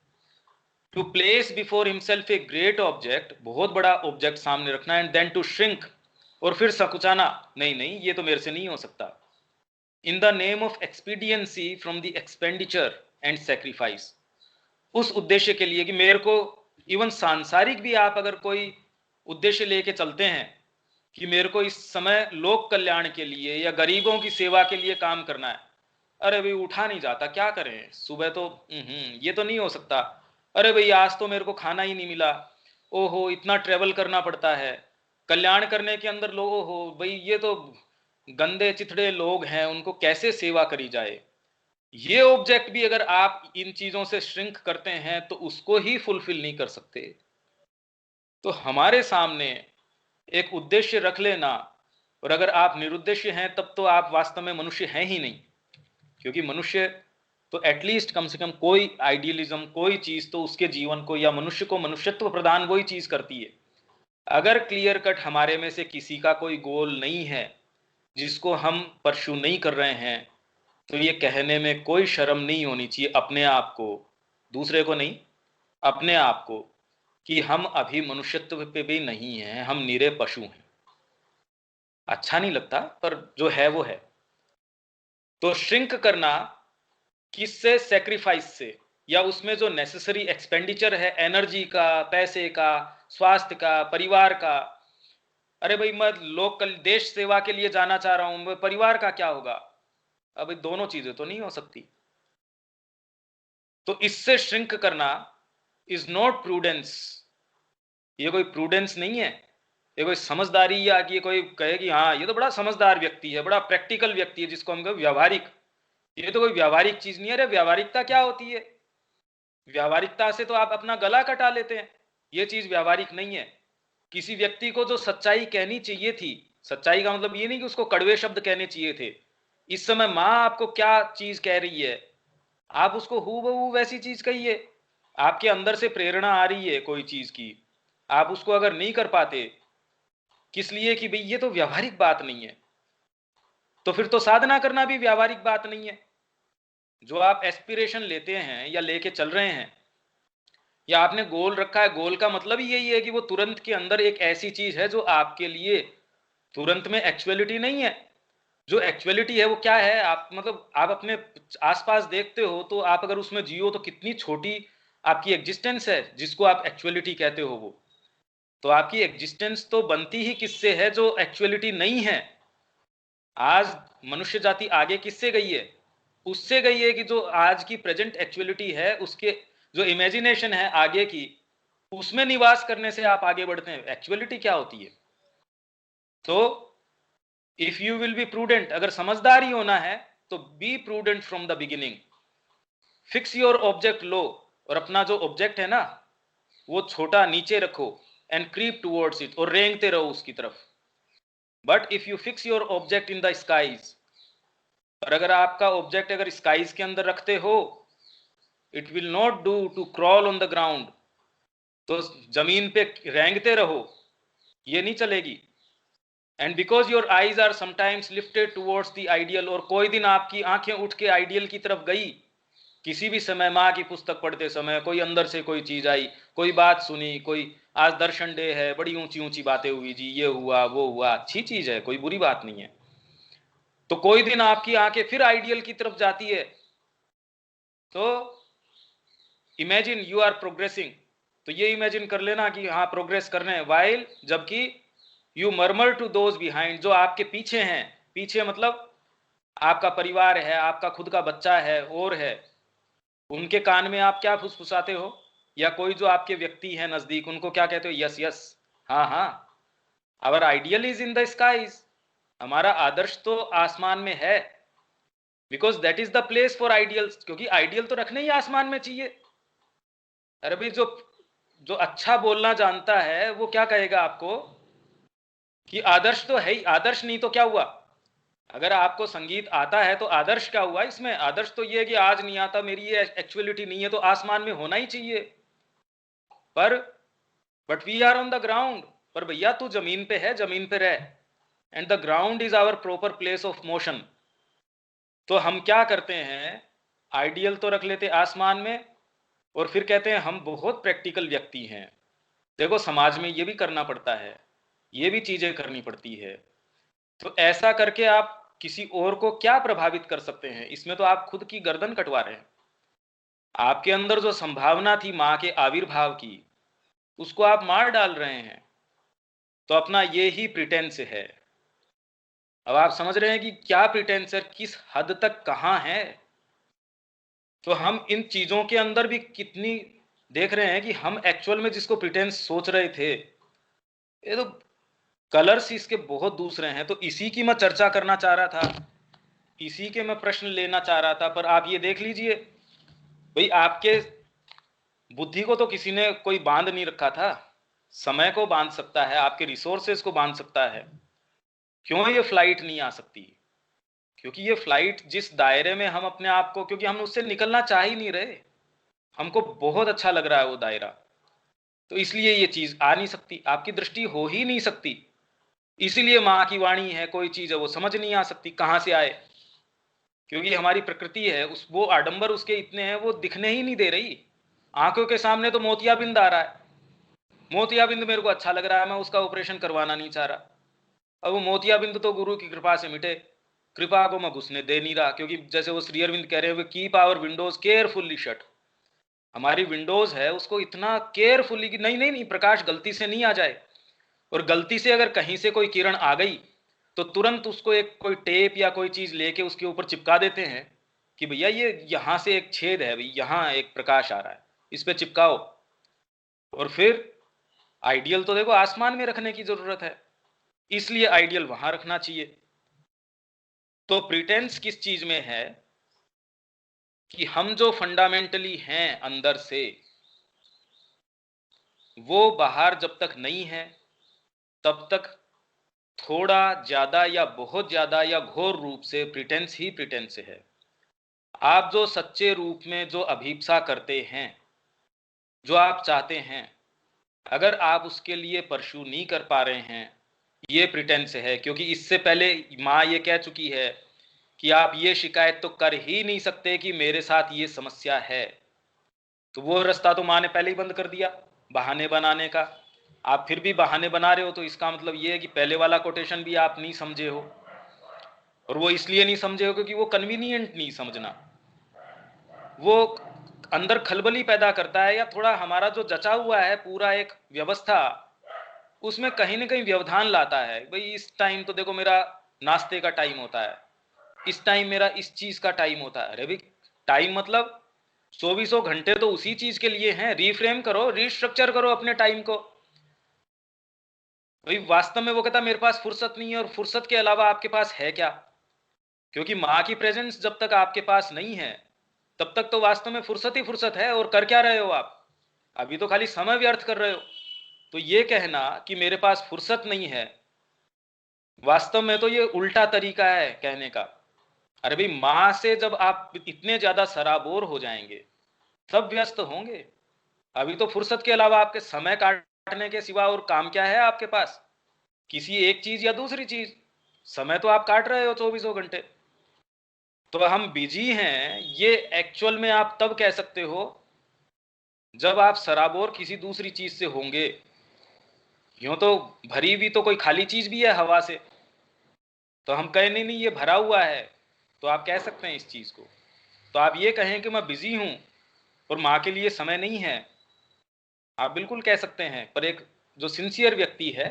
To place before himself a great object, बहुत बड़ा ऑब्जेक्ट सामने रखना, एंड देन टू श्रिंक, और फिर सकुचाना, नहीं नहीं ये तो मेरे से नहीं हो सकता, इन the name of expediency from the expenditure and sacrifice, उस उद्देश्य के लिए कि मेरे को इवन सांसारिक भी आप अगर कोई उद्देश्य लेके चलते हैं कि मेरे को इस समय लोक कल्याण के लिए या गरीबों की सेवा के लिए काम करना है, अरे भाई उठा नहीं जाता, क्या करें, सुबह तो ये तो नहीं हो सकता, अरे भाई आज तो मेरे को खाना ही नहीं मिला, ओहो इतना ट्रेवल करना पड़ता है, कल्याण करने के अंदर लोग, ओहो भाई ये तो गंदे चिथड़े लोग हैं, उनको कैसे सेवा करी जाए। ये ऑब्जेक्ट भी अगर आप इन चीजों से श्रिंक करते हैं तो उसको ही फुलफिल नहीं कर सकते। तो हमारे सामने एक उद्देश्य रख लेना, और अगर आप निरुद्देश्य हैं तब तो आप वास्तव में मनुष्य हैं ही नहीं, क्योंकि मनुष्य तो एटलीस्ट कम से कम कोई आइडियलिज्म, कोई चीज तो उसके जीवन को या मनुष्य को मनुष्यत्व प्रदान वही चीज करती है। अगर क्लियर कट हमारे में से किसी का कोई गोल नहीं है जिसको हम परस्यू नहीं कर रहे हैं, तो ये कहने में कोई शर्म नहीं होनी चाहिए अपने आप को, दूसरे को नहीं, अपने आप को, कि हम अभी मनुष्यत्व पे भी नहीं हैं, हम निरे पशु हैं। अच्छा नहीं लगता पर जो है वो है। तो श्रिंक करना किससे, सेक्रीफाइस से, या उसमें जो नेसेसरी एक्सपेंडिचर है एनर्जी का, पैसे का, स्वास्थ्य का, परिवार का, अरे भाई मैं लोकल देश सेवा के लिए जाना चाह रहा हूं, परिवार का क्या होगा, अब दोनों चीजें तो नहीं हो सकती। तो इससे श्रिंक करना इज नॉट प्रूडेंस, ये कोई प्रूडेंस नहीं है, ये कोई समझदारी, या कि ये कोई कहे कि हाँ ये तो बड़ा समझदार व्यक्ति है, बड़ा प्रैक्टिकल व्यक्ति है जिसको हम कहें व्यावहारिक, ये तो कोई व्यावहारिक चीज नहीं है। अरे व्यावहारिकता क्या होती है, व्यावहारिकता से तो आप अपना गला कटा लेते हैं, ये चीज व्यावहारिक नहीं है। किसी व्यक्ति को जो सच्चाई कहनी चाहिए थी, सच्चाई का मतलब ये नहीं कि उसको कड़वे शब्द कहने चाहिए थे, इस समय माँ आपको क्या चीज कह रही है आप उसको हूबहू वैसी चीज कहिए। आपके अंदर से प्रेरणा आ रही है कोई चीज की, आप उसको अगर नहीं कर पाते, किस लिए कि भाई ये तो व्यावहारिक बात नहीं है, तो फिर तो साधना करना भी व्यावहारिक बात नहीं है। जो आप एस्पिरेशन लेते हैं या लेके चल रहे हैं, या आपने गोल रखा है, गोल का मतलब ही यही है कि वो तुरंत के अंदर एक ऐसी चीज है जो आपके लिए तुरंत में एक्चुअलिटी नहीं है। जो एक्चुअलिटी है वो क्या है, आप मतलब आप अपने आसपास देखते हो तो आप अगर उसमें जियो तो कितनी छोटी आपकी एग्जिस्टेंस है जिसको आप एक्चुअलिटी कहते हो। वो तो आपकी एग्जिस्टेंस तो बनती ही किससे है जो एक्चुअलिटी नहीं है। आज मनुष्य जाति आगे किससे गई है? उससे गई है कि जो आज की प्रेजेंट एक्चुअलिटी है उसके जो इमेजिनेशन है आगे की, उसमें निवास करने से आप आगे बढ़ते हैं। एक्चुअलिटी क्या होती है? तो if you will be prudent, अगर समझदार ही होना है तो be prudent from the beginning. Fix your object लो, और अपना जो ऑब्जेक्ट है ना वो छोटा नीचे रखो, एंड क्रीप टुवर्ड्स इट, और रेंगते रहो उसकी तरफ। But if you fix your object in the skies, और अगर आपका ऑब्जेक्ट अगर स्काईज के अंदर रखते हो, it will not do to crawl on the ground, तो जमीन पे रेंगते रहो, ये नहीं चलेगी। And because your eyes are sometimes lifted towards the ideal, और कोई दिन आपकी आंखें उठ के आइडियल की तरफ गई, किसी भी समय माँ की पुस्तक पढ़ते समय कोई अंदर से कोई चीज आई, कोई बात सुनी, कोई आज दर्शन डे है, बड़ी ऊंची ऊंची बातें हुई जी, ये हुआ वो हुआ, अच्छी चीज है, कोई बुरी बात नहीं है। तो कोई दिन आपकी आंखें फिर आइडियल की तरफ जाती है, तो इमेजिन यू आर प्रोग्रेसिंग, तो ये इमेजिन कर लेना कि हाँ प्रोग्रेस कर रहे हैं, वाइल जबकि you murmur to those behind, जो आपके पीछे हैं, पीछे मतलब आपका परिवार है, आपका खुद का बच्चा है और है, उनके कान में आप क्या फुसफुसाते हो, या कोई जो आपके व्यक्ति है नजदीक, उनको क्या कहते हो? यस यस, हाँ हाँ, our ideal is in the skies, हमारा आदर्श तो आसमान में है, because that is the place for ideals, क्योंकि आइडियल तो रखने ही आसमान में चाहिए। अरे भाई जो जो अच्छा बोलना जानता है वो क्या कहेगा आपको कि आदर्श तो है ही, आदर्श नहीं तो क्या हुआ? अगर आपको संगीत आता है तो आदर्श क्या हुआ इसमें? आदर्श तो ये है कि आज नहीं आता, मेरी ये एक्चुअलिटी नहीं है, तो आसमान में होना ही चाहिए। पर but we are on the ground, पर भैया तू जमीन पे है, जमीन पे रह, and the ground is our proper place of motion. तो हम क्या करते हैं, आइडियल तो रख लेते आसमान में, और फिर कहते हैं हम बहुत प्रैक्टिकल व्यक्ति हैं। देखो समाज में ये भी करना पड़ता है, ये भी चीजें करनी पड़ती है। तो ऐसा करके आप किसी और को क्या प्रभावित कर सकते हैं? इसमें तो आप खुद की गर्दन कटवा रहे हैं। आपके अंदर जो संभावना थी मां के आविर्भाव की, उसको आप मार डाल रहे हैं। तो अपना ये ही प्रिटेंस है। अब आप समझ रहे हैं कि क्या प्रिटेंस है, किस हद तक कहां है। तो हम इन चीजों के अंदर भी कितनी देख रहे हैं कि हम एक्चुअल में जिसको प्रिटेंस सोच रहे थे, ये तो कलर्स इसके बहुत दूसरे हैं। तो इसी की मैं चर्चा करना चाह रहा था, इसी के मैं प्रश्न लेना चाह रहा था। पर आप ये देख लीजिए भाई, आपके बुद्धि को तो किसी ने कोई बांध नहीं रखा था, समय को बांध सकता है, आपके रिसोर्सेज को बांध सकता है। क्यों ये फ्लाइट नहीं आ सकती? क्योंकि ये फ्लाइट जिस दायरे में हम अपने आप को, क्योंकि हम उससे निकलना चाह ही नहीं रहे, हमको बहुत अच्छा लग रहा है वो दायरा, तो इसलिए ये चीज आ नहीं सकती, आपकी दृष्टि हो ही नहीं सकती। इसीलिए माँ की वाणी है, कोई चीज है वो समझ नहीं आ सकती कहां से आए, क्योंकि हमारी प्रकृति है उस वो आडंबर उसके इतने हैं, वो दिखने ही नहीं दे रही। आंखों के सामने तो मोतियाबिंद आ रहा है, मोतियाबिंद मेरे को अच्छा लग रहा है, मैं उसका ऑपरेशन करवाना नहीं चाह रहा। अब वो मोतियाबिंद तो गुरु की कृपा से मिटे, कृपा को मैं घुसने दे नहीं रहा, क्योंकि जैसे वो श्री अरविंद कह रहे हैं, keep our windows carefully shut. हमारी विंडोज है उसको इतना केयरफुल्ली कि नहीं नहीं नहीं, प्रकाश गलती से नहीं आ जाए। और गलती से अगर कहीं से कोई किरण आ गई तो तुरंत उसको एक कोई टेप या कोई चीज लेके उसके ऊपर चिपका देते हैं कि भैया ये यहां से एक छेद है, भाई यहां एक प्रकाश आ रहा है, इस पे चिपकाओ। और फिर आइडियल तो देखो आसमान में रखने की जरूरत है, इसलिए आइडियल वहां रखना चाहिए। तो प्रिटेंस किस चीज में है कि हम जो फंडामेंटली हैं अंदर से, वो बाहर जब तक नहीं है तब तक थोड़ा ज्यादा या बहुत ज्यादा या घोर रूप से प्रिटेंस ही प्रिटेंस है। आप जो सच्चे रूप में जो अभीप्सा करते हैं, जो आप चाहते हैं, अगर आप उसके लिए परस्यू नहीं कर पा रहे हैं, ये प्रिटेंस है, क्योंकि इससे पहले माँ ये कह चुकी है कि आप ये शिकायत तो कर ही नहीं सकते कि मेरे साथ ये समस्या है, तो वो रास्ता तो माँ ने पहले ही बंद कर दिया बहाने बनाने का। आप फिर भी बहाने बना रहे हो, तो इसका मतलब ये है कि पहले वाला कोटेशन भी आप नहीं समझे हो, और वो इसलिए नहीं समझे हो क्योंकि वो कन्वीनियंट नहीं समझना, वो अंदर खलबली पैदा करता है, या थोड़ा हमारा जो जचा हुआ है पूरा एक व्यवस्था, उसमें कहीं ना कहीं व्यवधान लाता है। भाई इस टाइम तो देखो मेरा नाश्ते का टाइम होता है, इस टाइम मेरा इस चीज का टाइम होता है। अरे भाई टाइम मतलब 24 घंटे तो उसी चीज के लिए हैं। रीफ्रेम करो, रीस्ट्रक्चर करो अपने टाइम को। भाई वास्तव में वो कहता मेरे पास फुर्सत नहीं है, और फुर्सत के अलावा आपके पास है क्या? क्योंकि माँ की प्रेजेंस जब तक आपके पास नहीं है तब तक तो वास्तव में फुर्सत ही फुर्सत है। और कर क्या रहे हो आप? अभी तो खाली समय व्यर्थ कर रहे हो। तो ये कहना कि मेरे पास फुर्सत नहीं है, वास्तव में तो ये उल्टा तरीका है कहने का। अरे भाई माँ से जब आप इतने ज्यादा सराबोर हो जाएंगे तब व्यस्त होंगे। अभी तो फुर्सत के अलावा आपके समय काटने के सिवा और काम क्या है आपके पास? किसी एक चीज या दूसरी चीज। समय तो आप काट रहे हो 24 घंटे। तो हम बिजी हैं, ये एक्चुअल में आप तब कह सकते हो जब आप सराबोर किसी दूसरी चीज से होंगे। यूं तो भरी भी तो कोई खाली चीज भी है हवा से, तो हम कहें नहीं ये भरा हुआ है, तो आप कह सकते हैं इस चीज को। तो आप ये कहें कि मैं बिजी हूं और माँ के लिए समय नहीं है, आप बिल्कुल कह सकते हैं। पर एक जो सिंसियर व्यक्ति है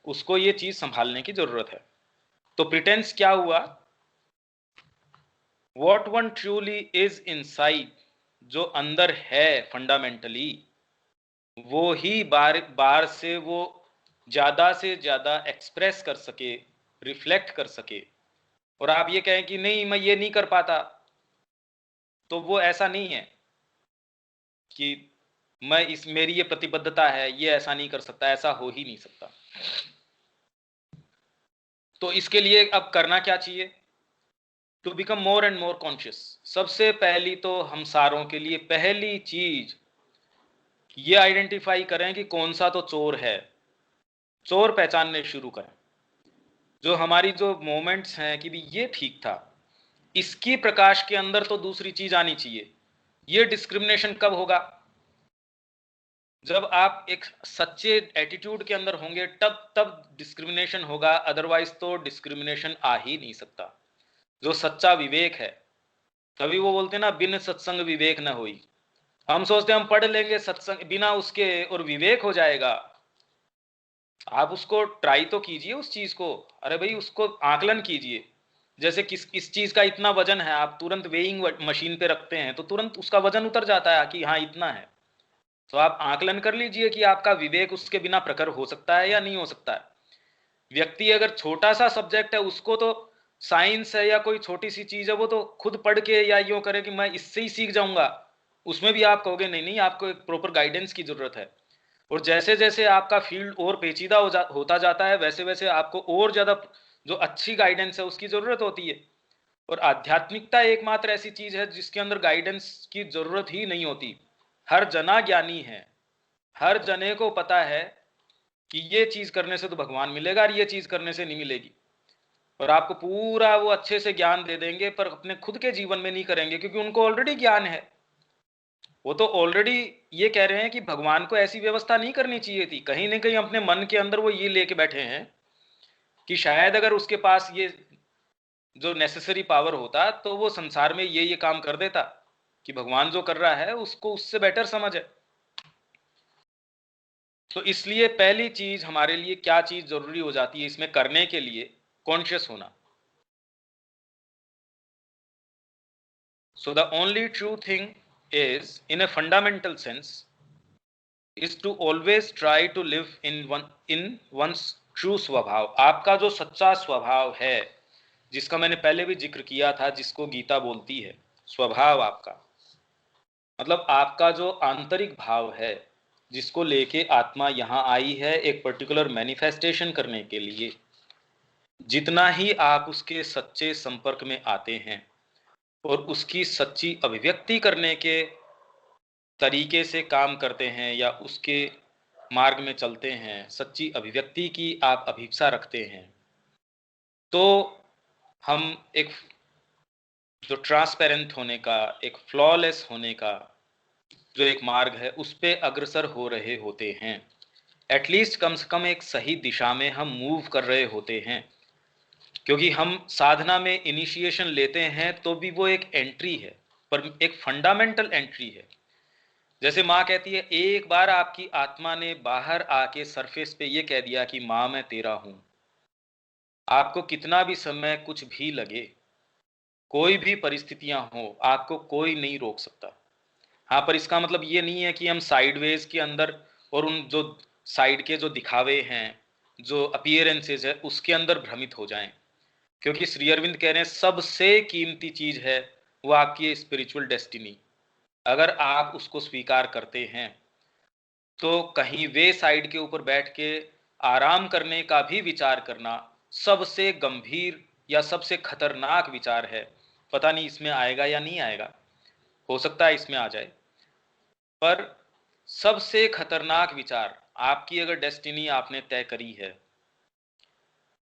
उसको ये चीज संभालने की जरूरत है। तो प्रिटेंस क्या हुआ? What one truly is inside, जो अंदर है फंडामेंटली, वो ही बार बार से वो ज्यादा से ज्यादा एक्सप्रेस कर सके, रिफ्लेक्ट कर सके। और आप ये कहें कि नहीं मैं ये नहीं कर पाता, तो वो ऐसा नहीं है कि मैं इस मेरी ये प्रतिबद्धता है, ये ऐसा नहीं कर सकता, ऐसा हो ही नहीं सकता। तो इसके लिए अब करना क्या चाहिए? To become more and more conscious. सबसे पहली तो हम सारों के लिए पहली चीज ये आइडेंटिफाई करें कि कौन सा तो चोर है। चोर पहचानने शुरू करें। जो हमारी जो मोमेंट्स हैं कि भी ये ठीक था, इसकी प्रकाश के अंदर तो दूसरी चीज आनी चाहिए। ये डिस्क्रिमिनेशन कब होगा? जब आप एक सच्चे एटीट्यूड के अंदर होंगे तब डिस्क्रिमिनेशन होगा, अदरवाइज तो डिस्क्रिमिनेशन आ ही नहीं सकता। जो सच्चा विवेक है, तभी वो बोलते हैं ना बिन सत्संग विवेक न होई। हम सोचते हैं हम पढ़ लेंगे सत्संग बिना उसके और विवेक हो जाएगा। आप उसको ट्राई तो कीजिए उस चीज को। अरे भाई उसको आकलन कीजिए। जैसे इस चीज का इतना वजन है, आप तुरंत वेइंग मशीन पे रखते हैं तो तुरंत उसका वजन उतर जाता है कि हाँ इतना है। तो आप आकलन कर लीजिए कि आपका विवेक उसके बिना प्रखर हो सकता है या नहीं हो सकता है। व्यक्ति अगर छोटा सा सब्जेक्ट है, उसको तो साइंस है या कोई छोटी सी चीज है, वो तो खुद पढ़ के या यूं करे कि मैं इससे ही सीख जाऊंगा, उसमें भी आप कहोगे नहीं नहीं आपको एक प्रॉपर गाइडेंस की जरूरत है। और जैसे जैसे आपका फील्ड और पेचीदा होता जाता है, वैसे वैसे आपको और ज्यादा जो अच्छी गाइडेंस है उसकी जरूरत होती है। और आध्यात्मिकता एकमात्र ऐसी चीज है जिसके अंदर गाइडेंस की जरूरत ही नहीं होती। हर जना ज्ञानी है, हर जने को पता है कि ये चीज करने से तो भगवान मिलेगा और ये चीज करने से नहीं मिलेगी। और आपको पूरा वो अच्छे से ज्ञान दे देंगे, पर अपने खुद के जीवन में नहीं करेंगे क्योंकि उनको ऑलरेडी ज्ञान है। वो तो ऑलरेडी ये कह रहे हैं कि भगवान को ऐसी व्यवस्था नहीं करनी चाहिए थी। कहीं ना कहीं अपने मन के अंदर वो ये लेके बैठे हैं कि शायद अगर उसके पास ये जो नेसेसरी पावर होता तो वो संसार में ये काम कर देता, कि भगवान जो कर रहा है उसको उससे बेटर समझ है। तो इसलिए पहली चीज हमारे लिए क्या चीज जरूरी हो जाती है इसमें करने के लिए? कॉन्शियस होना। So the only true thing is in a fundamental sense is to always try to live in one's true स्वभाव। आपका जो सच्चा स्वभाव है, जिसका मैंने पहले भी जिक्र किया था, जिसको गीता बोलती है स्वभाव, आपका मतलब आपका जो आंतरिक भाव है, जिसको लेके आत्मा यहां आई है एक पर्टिकुलर मैनिफेस्टेशन करने के लिए। जितना ही आप उसके सच्चे संपर्क में आते हैं और उसकी सच्ची अभिव्यक्ति करने के तरीके से काम करते हैं या उसके मार्ग में चलते हैं, सच्ची अभिव्यक्ति की आप अभिप्सा रखते हैं, तो हम एक जो ट्रांसपेरेंट होने का, एक फ्लॉलेस होने का जो एक मार्ग है उस पे अग्रसर हो रहे होते हैं। एटलीस्ट कम से कम एक सही दिशा में हम मूव कर रहे होते हैं, क्योंकि हम साधना में इनिशिएशन लेते हैं तो भी वो एक एंट्री है, पर एक फंडामेंटल एंट्री है। जैसे माँ कहती है, एक बार आपकी आत्मा ने बाहर आके सरफेस पे ये कह दिया कि माँ मैं तेरा हूं, आपको कितना भी समय कुछ भी लगे, कोई भी परिस्थितियां हो, आपको कोई नहीं रोक सकता। हाँ, पर इसका मतलब ये नहीं है कि हम साइडवेज के अंदर और उन जो साइड के जो दिखावे हैं, जो अपीयरेंसेज है, उसके अंदर भ्रमित हो जाएं, क्योंकि श्री अरविंद कह रहे हैं सबसे कीमती चीज है वो आपकी स्पिरिचुअल डेस्टिनी। अगर आप उसको स्वीकार करते हैं तो कहीं वे साइड के ऊपर बैठ के आराम करने का भी विचार करना सबसे गंभीर या सबसे खतरनाक विचार है। पता नहीं इसमें आएगा या नहीं आएगा, हो सकता है इसमें आ जाए, पर सबसे खतरनाक विचार, आपकी अगर डेस्टिनी आपने तय करी है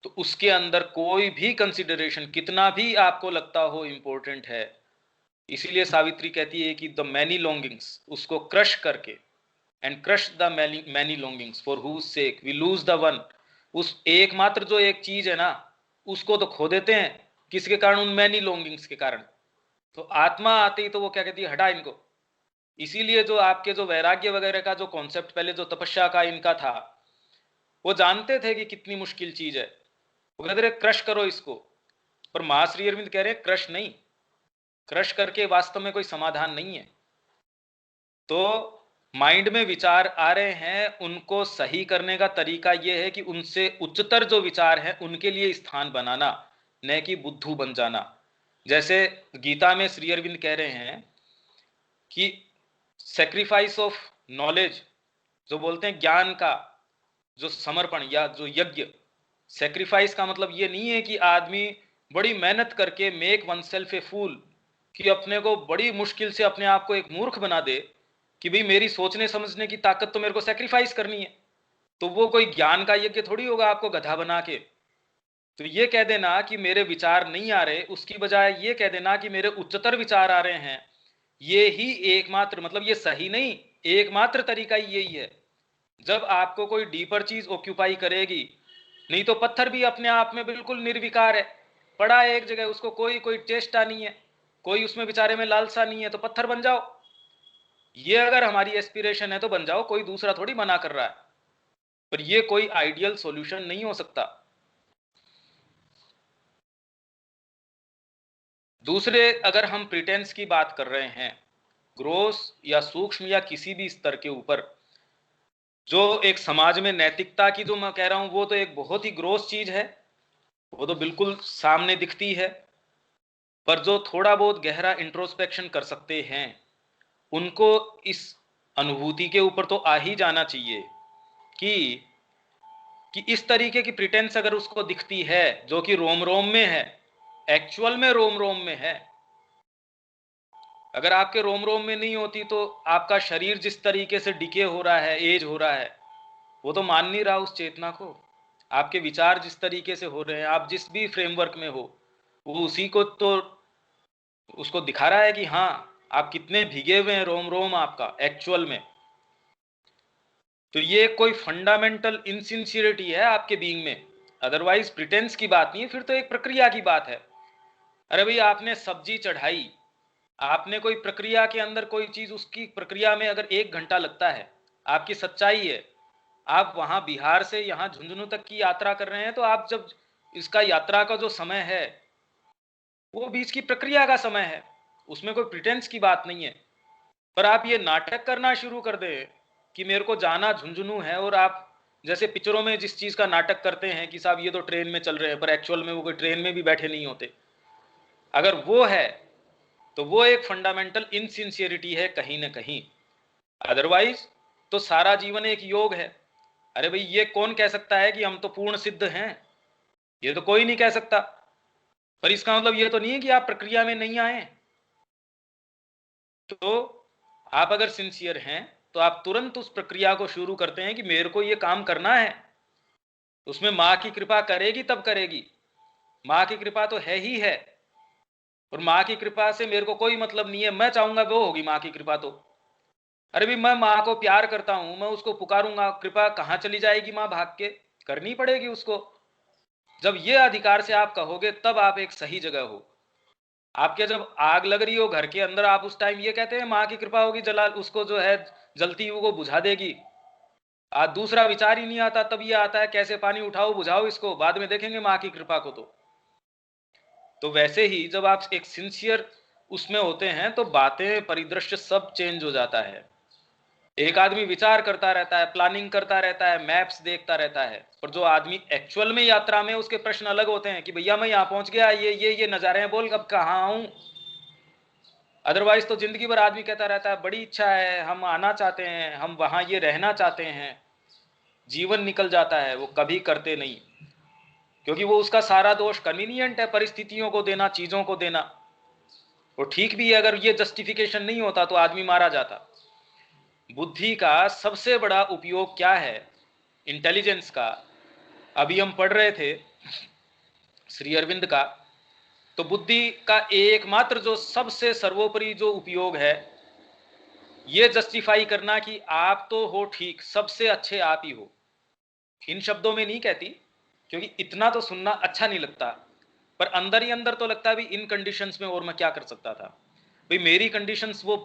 तो उसके अंदर कोई भी कंसिडरेशन, कितना भी आपको लगता हो इंपॉर्टेंट है, इसीलिए सावित्री कहती है कि द मैनी लॉन्गिंग्स, उसको क्रश करके, and crush the many longings for whose sake we lose the one, उस एकमात्र जो एक चीज है ना, उसको तो खो देते हैं। किसके कारण? उन मैनी लॉन्गिंग्स के कारण। तो आत्मा आती ही तो वो क्या कहती है, हटा इनको। इसीलिए जो आपके जो वैराग्य वगैरह का जो कॉन्सेप्ट पहले जो तपस्या का इनका था, वो जानते थे कि कितनी मुश्किल चीज है, वो कहते रहे क्रश करो इसको। पर मां श्री अरविंद कह रहे हैं क्रश नहीं, क्रश करके वास्तव में कोई समाधान नहीं है। तो माइंड में विचार आ रहे हैं, उनको सही करने का तरीका यह है कि उनसे उच्चतर जो विचार है उनके लिए स्थान बनाना, न कि बुद्धू बन जाना। जैसे गीता में श्री अरविंद कह रहे हैं कि सेक्रीफाइस ऑफ नॉलेज, जो बोलते हैं ज्ञान का जो समर्पण या जो यज्ञ, सेक्रीफाइस का मतलब ये नहीं है कि आदमी बड़ी मेहनत करके मेक वन सेल्फ ए फूल, कि अपने को बड़ी मुश्किल से अपने आप को एक मूर्ख बना दे कि भाई मेरी सोचने समझने की ताकत तो मेरे को सेक्रीफाइस करनी है। तो वो कोई ज्ञान का यज्ञ थोड़ी होगा आपको गधा बना के। तो ये कह देना कि मेरे विचार नहीं आ रहे, उसकी बजाय ये कह देना कि मेरे उच्चतर विचार आ रहे हैं, ये ही एकमात्र, मतलब ये सही नहीं, एकमात्र तरीका यही है। जब आपको कोई डीपर चीज ऑक्यूपाई करेगी, नहीं तो पत्थर भी अपने आप में बिल्कुल निर्विकार है, पड़ा है एक जगह, उसको कोई कोई चेष्टा नहीं है, कोई उसमें बेचारे में लालसा नहीं है, तो पत्थर बन जाओ। ये अगर हमारी एस्पिरेशन है तो बन जाओ, कोई दूसरा थोड़ी मना कर रहा है, पर ये कोई आइडियल सॉल्यूशन नहीं हो सकता। दूसरे, अगर हम प्रिटेंस की बात कर रहे हैं, ग्रोस या सूक्ष्म या किसी भी स्तर के ऊपर, जो एक समाज में नैतिकता की जो मैं कह रहा हूं, वो तो एक बहुत ही ग्रोस चीज है, वो तो बिल्कुल सामने दिखती है। पर जो थोड़ा बहुत गहरा इंट्रोस्पेक्शन कर सकते हैं, उनको इस अनुभूति के ऊपर तो आ ही जाना चाहिए कि इस तरीके की प्रिटेंस अगर उसको दिखती है, जो कि रोम रोम में है, एक्चुअल में रोम रोम में है, अगर आपके रोम रोम में नहीं होती तो आपका शरीर जिस तरीके से डिके हो रहा है, एज हो रहा है, वो तो मान नहीं रहा उस चेतना को। आपके विचार जिस तरीके से हो रहे हैं, आप जिस भी फ्रेमवर्क में हो, वो उसी को तो उसको दिखा रहा है कि हाँ आप कितने भीगे हुए हैं, रोम रोम आपका एक्चुअल में। तो ये कोई फंडामेंटल इनसिंसियरिटी है आपके बीइंग में, अदरवाइज प्रिटेंस की बात नहीं है, फिर तो एक प्रक्रिया की बात है। अरे भाई आपने सब्जी चढ़ाई, आपने कोई प्रक्रिया के अंदर कोई चीज, उसकी प्रक्रिया में अगर 1 घंटा लगता है, आपकी सच्चाई है, आप वहां बिहार से यहां झुंझुनू तक की यात्रा कर रहे हैं, तो आप जब इसका यात्रा का जो समय है वो बीच की प्रक्रिया का समय है, उसमें कोई प्रिटेंस की बात नहीं है। पर आप ये नाटक करना शुरू कर दें कि मेरे को जाना झुंझुनू है, और आप जैसे पिक्चरों में जिस चीज का नाटक करते हैं कि साहब ये तो ट्रेन में चल रहे हैं, पर एक्चुअल में वो कोई ट्रेन में भी बैठे नहीं होते, अगर वो है तो वो एक फंडामेंटल इनसिंसियरिटी है कहीं ना कहीं। अदरवाइज तो सारा जीवन एक योग है। अरे भाई ये कौन कह सकता है कि हम तो पूर्ण सिद्ध हैं? ये तो कोई नहीं कह सकता। पर इसका मतलब ये तो नहीं है कि आप प्रक्रिया में नहीं आए। तो आप अगर सिंसियर हैं तो आप तुरंत उस प्रक्रिया को शुरू करते हैं कि मेरे को ये काम करना है। उसमें माँ की कृपा करेगी तब करेगी, माँ की कृपा तो है ही है, और माँ की कृपा से मेरे को कोई मतलब नहीं है, मैं चाहूंगा वो होगी माँ की कृपा। तो अरे भी मैं माँ को प्यार करता हूं, मैं उसको पुकारूंगा, कृपा कहाँ चली जाएगी माँ भाग के, करनी पड़ेगी उसको। जब ये अधिकार से आप कहोगे तब आप एक सही जगह हो। आपके जब आग लग रही हो घर के अंदर, आप उस टाइम ये कहते हैं माँ की कृपा होगी, जला उसको जो है जलती वो बुझा देगी। आज दूसरा विचार ही नहीं आता, तब ये आता है कैसे पानी उठाओ बुझाओ इसको, बाद में देखेंगे माँ की कृपा को। तो वैसे ही जब आप एक सिंसियर उसमें होते हैं तो बातें, परिदृश्य सब चेंज हो जाता है। एक आदमी विचार करता रहता है, प्लानिंग करता रहता है, मैप्स देखता रहता है, पर जो आदमी एक्चुअल में यात्रा में, उसके प्रश्न अलग होते हैं कि भैया मैं यहां पहुंच गया, ये नजारे हैं, बोल अब कहाँ आऊं। अदरवाइज तो जिंदगी भर आदमी कहता रहता है बड़ी इच्छा है, हम आना चाहते हैं, हम वहां ये रहना चाहते हैं, जीवन निकल जाता है, वो कभी करते नहीं, क्योंकि वो उसका सारा दोष कन्वीनियंट है, परिस्थितियों को देना, चीजों को देना। वो ठीक भी है, अगर ये जस्टिफिकेशन नहीं होता तो आदमी मारा जाता। बुद्धि का सबसे बड़ा उपयोग क्या है, इंटेलिजेंस का? अभी हम पढ़ रहे थे श्री अरविंद का, तो बुद्धि का एकमात्र जो सबसे सर्वोपरि जो उपयोग है, ये जस्टिफाई करना कि आप तो हो ठीक, सबसे अच्छे आप ही हो। इन शब्दों में नहीं कहती, क्योंकि इतना तो सुनना अच्छा नहीं लगता, पर अंदर ही अंदर तो लगता है भी इन कंडीशंस में और मैं क्या कर सकता था। भाई मेरी कंडीशंस वो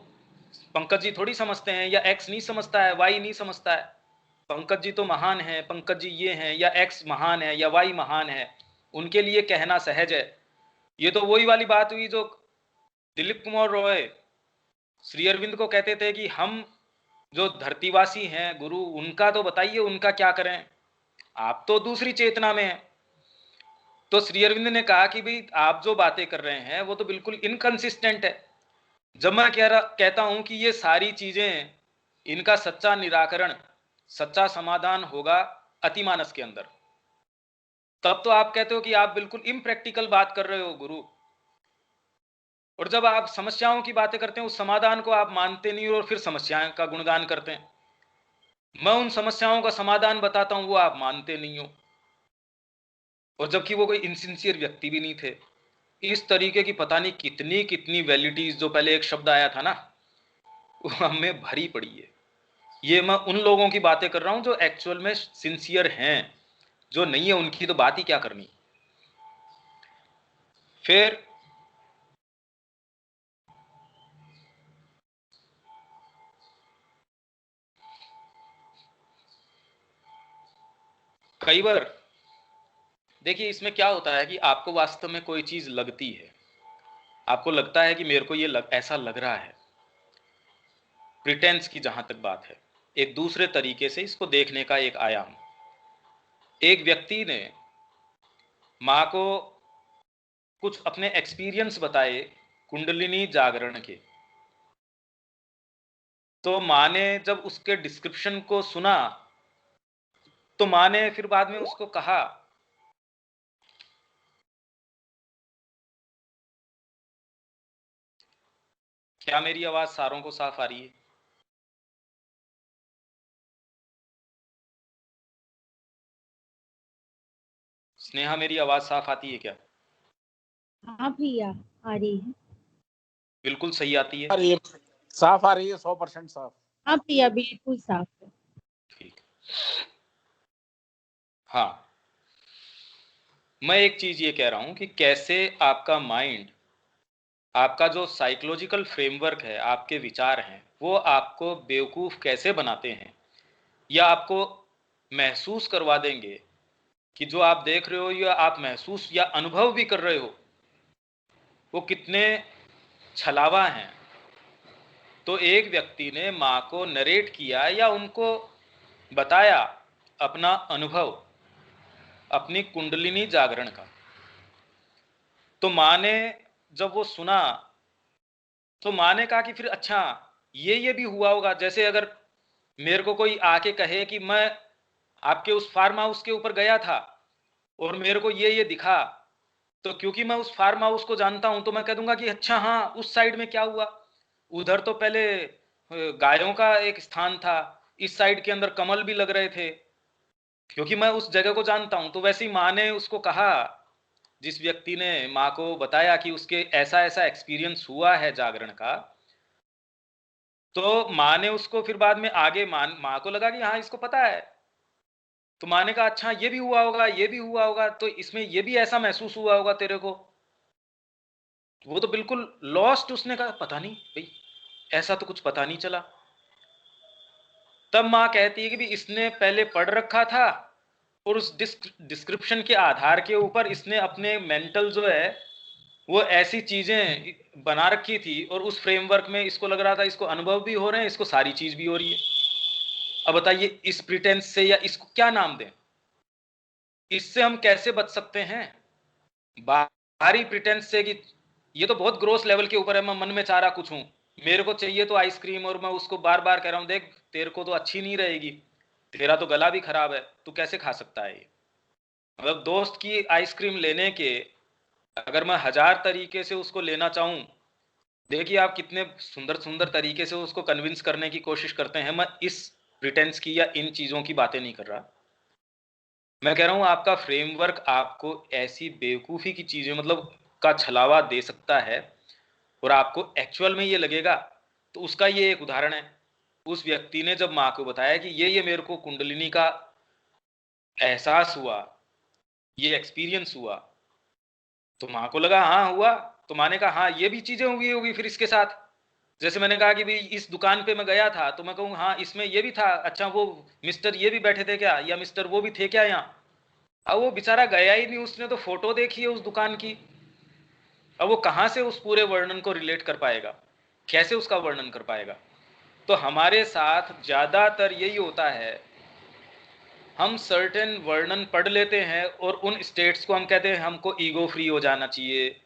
पंकज जी थोड़ी समझते हैं, या एक्स नहीं समझता है, वाई नहीं समझता है। पंकज जी तो महान है, पंकज जी ये हैं, या एक्स महान है, या वाई महान है, उनके लिए कहना सहज है। ये तो वही वाली बात हुई जो दिलीप कुमार रॉय श्री अरविंद को कहते थे कि हम जो धरतीवासी हैं गुरु, उनका तो बताइए उनका क्या करें, आप तो दूसरी चेतना में हैं। तो श्री अरविंद ने कहा कि भाई आप जो बातें कर रहे हैं वो तो बिल्कुल इनकंसिस्टेंट है। जब मैं कहता हूं कि ये सारी चीजें, इनका सच्चा निराकरण, सच्चा समाधान होगा अतिमानस के अंदर, तब तो आप कहते हो कि आप बिल्कुल इम्प्रैक्टिकल बात कर रहे हो गुरु। और जब आप समस्याओं की बातें करते हैं, उस समाधान को आप मानते नहीं और फिर समस्याएं का गुणगान करते हैं। मैं उन समस्याओं का समाधान बताता हूं, वो आप मानते नहीं हो, और जबकि वो कोई इनसिंसियर व्यक्ति भी नहीं थे। इस तरीके की पता नहीं कितनी कितनी वैलिटीज, जो पहले एक शब्द आया था ना, वो हमें भरी पड़ी है। ये मैं उन लोगों की बातें कर रहा हूं जो एक्चुअल में सिंसियर हैं, जो नहीं है उनकी तो बात ही क्या करनी। फिर कई बार देखिए इसमें क्या होता है कि आपको वास्तव में कोई चीज लगती है, आपको लगता है कि मेरे को ये ऐसा लग रहा है, प्रिटेंस की जहां तक बात है, एक दूसरे तरीके से इसको देखने का एक आयाम। एक व्यक्ति ने माँ को कुछ अपने एक्सपीरियंस बताए कुंडलिनी जागरण के, तो माँ ने जब उसके डिस्क्रिप्शन को सुना तो माँ ने फिर बाद में उसको कहा, क्या मेरी आवाज सारों को साफ आ रही है? स्नेहा मेरी आवाज साफ आती है क्या? हाँ भैया, आ रही है। बिल्कुल सही आती है? अरे साफ आ रही है, 100% साफ। हाँ भैया, बिल्कुल साफ है। ठीक। हाँ, मैं एक चीज ये कह रहा हूं कि कैसे आपका माइंड, आपका जो साइकोलॉजिकल फ्रेमवर्क है, आपके विचार हैं, वो आपको बेवकूफ कैसे बनाते हैं, या आपको महसूस करवा देंगे कि जो आप देख रहे हो या आप महसूस या अनुभव भी कर रहे हो वो कितने छलावा हैं। तो एक व्यक्ति ने माँ को नरेट किया या उनको बताया अपना अनुभव, अपनी कुंडलिनी जागरण का, तो माँ ने जब वो सुना तो माँ ने कहा कि फिर अच्छा ये भी हुआ होगा। जैसे अगर मेरे को कोई आके कहे कि मैं आपके उस फार्म हाउस के ऊपर गया था और मेरे को ये दिखा, तो क्योंकि मैं उस फार्म हाउस को जानता हूं तो मैं कह दूंगा कि अच्छा हाँ, उस साइड में क्या हुआ, उधर तो पहले गायों का एक स्थान था, इस साइड के अंदर कमल भी लग रहे थे, क्योंकि मैं उस जगह को जानता हूं। तो वैसे ही माँ ने उसको कहा, जिस व्यक्ति ने माँ को बताया कि उसके ऐसा ऐसा एक्सपीरियंस हुआ है जागरण का, तो माँ ने उसको फिर बाद में आगे माँ को लगा कि हाँ इसको पता है, तो माँ ने कहा अच्छा ये भी हुआ होगा, ये भी हुआ होगा, तो इसमें ये भी ऐसा महसूस हुआ होगा तेरे को। वो तो बिल्कुल लॉस्ट, उसने कहा पता नहीं भाई, ऐसा तो कुछ पता नहीं चला। तब माँ कहती है कि भी इसने पहले पढ़ रखा था और उस डिस्क्रिप्शन के आधार के ऊपर इसने अपने मेंटल जो है वो ऐसी चीजें बना रखी थी, और उस फ्रेमवर्क में इसको लग रहा था इसको अनुभव भी हो रहे हैं, इसको सारी चीज भी हो रही है। अब बताइए इस प्रिटेंस से या इसको क्या नाम दें, इससे हम कैसे बच सकते हैं? बाहरी प्रिटेंस से कि ये तो बहुत ग्रोस लेवल के ऊपर है, मैं मन में चाह रहा कुछ हूं, मेरे को चाहिए तो आइसक्रीम, और मैं उसको बार बार कह रहा हूं देख तेरे को तो अच्छी नहीं रहेगी, तेरा तो गला भी खराब है, तू कैसे खा सकता है ये। मतलब दोस्त की आइसक्रीम लेने के अगर मैं 1000 तरीके से उसको लेना चाहूं, देखिए आप कितने सुंदर सुंदर तरीके से उसको कन्विंस करने की कोशिश करते हैं। मैं इस प्रिटेंस की या इन चीजों की बातें नहीं कर रहा, मैं कह रहा हूं आपका फ्रेमवर्क आपको ऐसी बेवकूफी की चीजें मतलब का छलावा दे सकता है, और आपको एक्चुअल में ये लगेगा। तो उसका ये एक उदाहरण है, उस व्यक्ति ने जब माँ को बताया कि ये मेरे को कुंडलिनी का एहसास हुआ, ये एक्सपीरियंस हुआ, तो माँ को लगा हाँ हुआ, तो माँ ने कहा हाँ ये भी चीजें हुई होगी फिर इसके साथ। जैसे मैंने कहा कि भाई इस दुकान पे मैं गया था, तो मैं कहूँ हाँ इसमें ये भी था, अच्छा वो मिस्टर ये भी बैठे थे क्या, या मिस्टर वो भी थे क्या यहाँ। अब वो बेचारा गया ही नहीं, उसने तो फोटो देखी है उस दुकान की, अब वो कहां से उस पूरे वर्णन को रिलेट कर पाएगा, कैसे उसका वर्णन कर पाएगा। तो हमारे साथ ज्यादातर यही होता है, हम सर्टेन वर्णन पढ़ लेते हैं और उन स्टेट्स को हम कहते हैं हमको ईगो फ्री हो जाना चाहिए,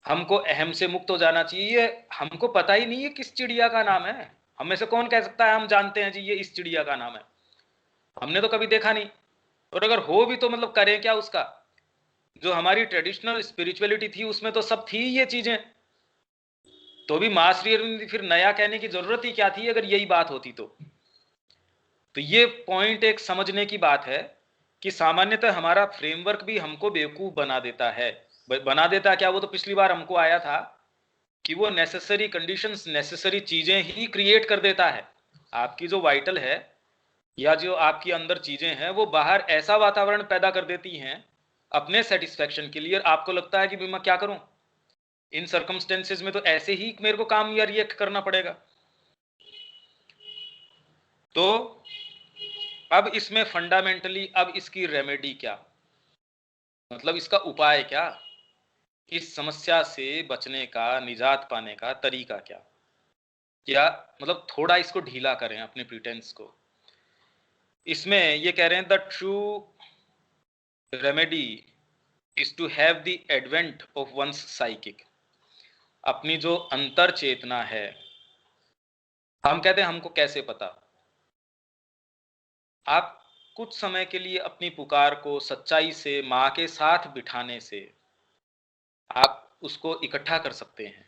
हमको अहम से मुक्त हो जाना चाहिए। ये हमको पता ही नहीं है किस चिड़िया का नाम है। हम में से कौन कह सकता है हम जानते हैं जी ये इस चिड़िया का नाम है, हमने तो कभी देखा नहीं। और अगर हो भी तो मतलब करें क्या उसका। जो हमारी ट्रेडिशनल स्पिरिचुअलिटी थी उसमें तो सब थी ये चीजें, तो भी मां श्री अरविंद फिर नया कहने की जरूरत ही क्या थी अगर यही बात होती तो ये पॉइंट एक समझने की बात है कि सामान्यतः हमारा फ्रेमवर्क भी हमको बेवकूफ बना देता है। बना देता क्या, वो तो पिछली बार हमको आया था कि वो नेसेसरी कंडीशंस, नेसेसरी चीजें ही क्रिएट कर देता है। आपकी जो वाइटल है या जो आपकी अंदर चीजें हैं वो बाहर ऐसा वातावरण पैदा कर देती हैं अपने सेटिस्फेक्शन के लिए। आपको लगता है कि मैं क्या करूं इन सर्कमस्टेंसेस में, तो ऐसे ही मेरे को काम या रिएक्ट करना पड़ेगा। तो अब इसमें फंडामेंटली अब इसकी रेमेडी क्या, मतलब इसका उपाय क्या, इस समस्या से बचने का, निजात पाने का तरीका क्या, क्या मतलब थोड़ा इसको ढीला करें अपने प्रिटेंस को। इसमें ये कह रहे हैं the true remedy is to have the advent of one's psychic. अपनी जो अंतर चेतना है, हम कहते हैं हमको कैसे पता, आप कुछ समय के लिए अपनी पुकार को सच्चाई से मां के साथ बिठाने से आप उसको इकट्ठा कर सकते हैं।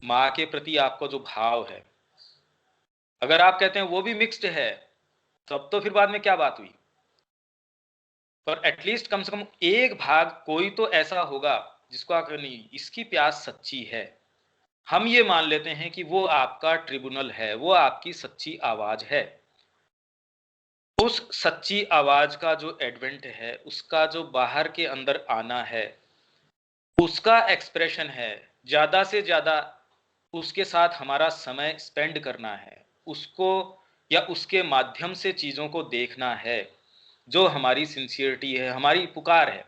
मां के प्रति आपका जो भाव है, अगर आप कहते हैं वो भी मिक्स्ड है, तब तो फिर बाद में क्या बात हुई। पर एटलीस्ट कम से कम एक भाग कोई तो ऐसा होगा जिसको आप नहीं, इसकी प्यास सच्ची है, हम ये मान लेते हैं कि वो आपका ट्रिब्यूनल है, वो आपकी सच्ची आवाज है। उस सच्ची आवाज का जो एडवेंट है, उसका जो बाहर के अंदर आना है, उसका एक्सप्रेशन है, ज्यादा से ज्यादा उसके साथ हमारा समय स्पेंड करना है, उसको या उसके माध्यम से चीजों को देखना है, जो हमारी सिंसियरिटी है, हमारी पुकार है।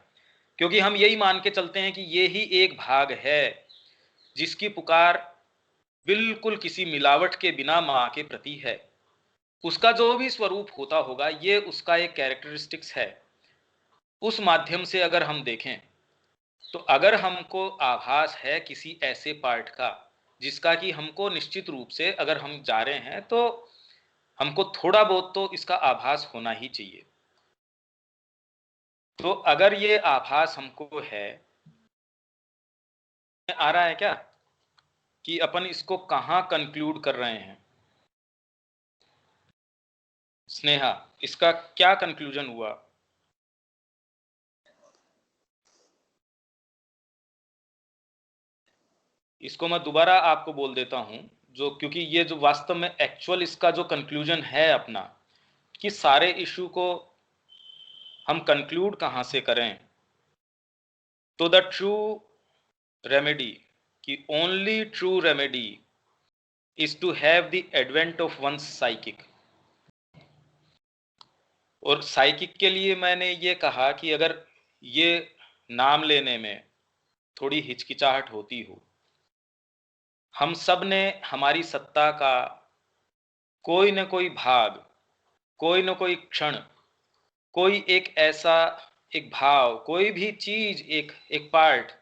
क्योंकि हम यही मान के चलते हैं कि ये ही एक भाग है जिसकी पुकार बिल्कुल किसी मिलावट के बिना मां के प्रति है। उसका जो भी स्वरूप होता होगा ये उसका एक कैरेक्टरिस्टिक्स है। उस माध्यम से अगर हम देखें तो अगर हमको आभास है किसी ऐसे पार्ट का जिसका कि हमको निश्चित रूप से अगर हम जा रहे हैं तो हमको थोड़ा बहुत तो इसका आभास होना ही चाहिए। तो अगर ये आभास हमको है, आ रहा है क्या कि अपन इसको कहाँ कंक्लूड कर रहे हैं। स्नेहा, इसका क्या कंक्लूजन हुआ? इसको मैं दोबारा आपको बोल देता हूं, जो क्योंकि ये जो वास्तव में एक्चुअल इसका जो कंक्लूजन है अपना, कि सारे इशू को हम कंक्लूड कहां से करें, तो द ट्रू रेमेडी, कि only true remedy is to have the advent of one's psychic. और साइकिक के लिए मैंने ये कहा कि अगर ये नाम लेने में थोड़ी हिचकिचाहट होती हो, हम सब ने हमारी सत्ता का कोई न कोई भाग, कोई न कोई क्षण, कोई एक ऐसा एक भाव, कोई भी चीज, एक एक पार्ट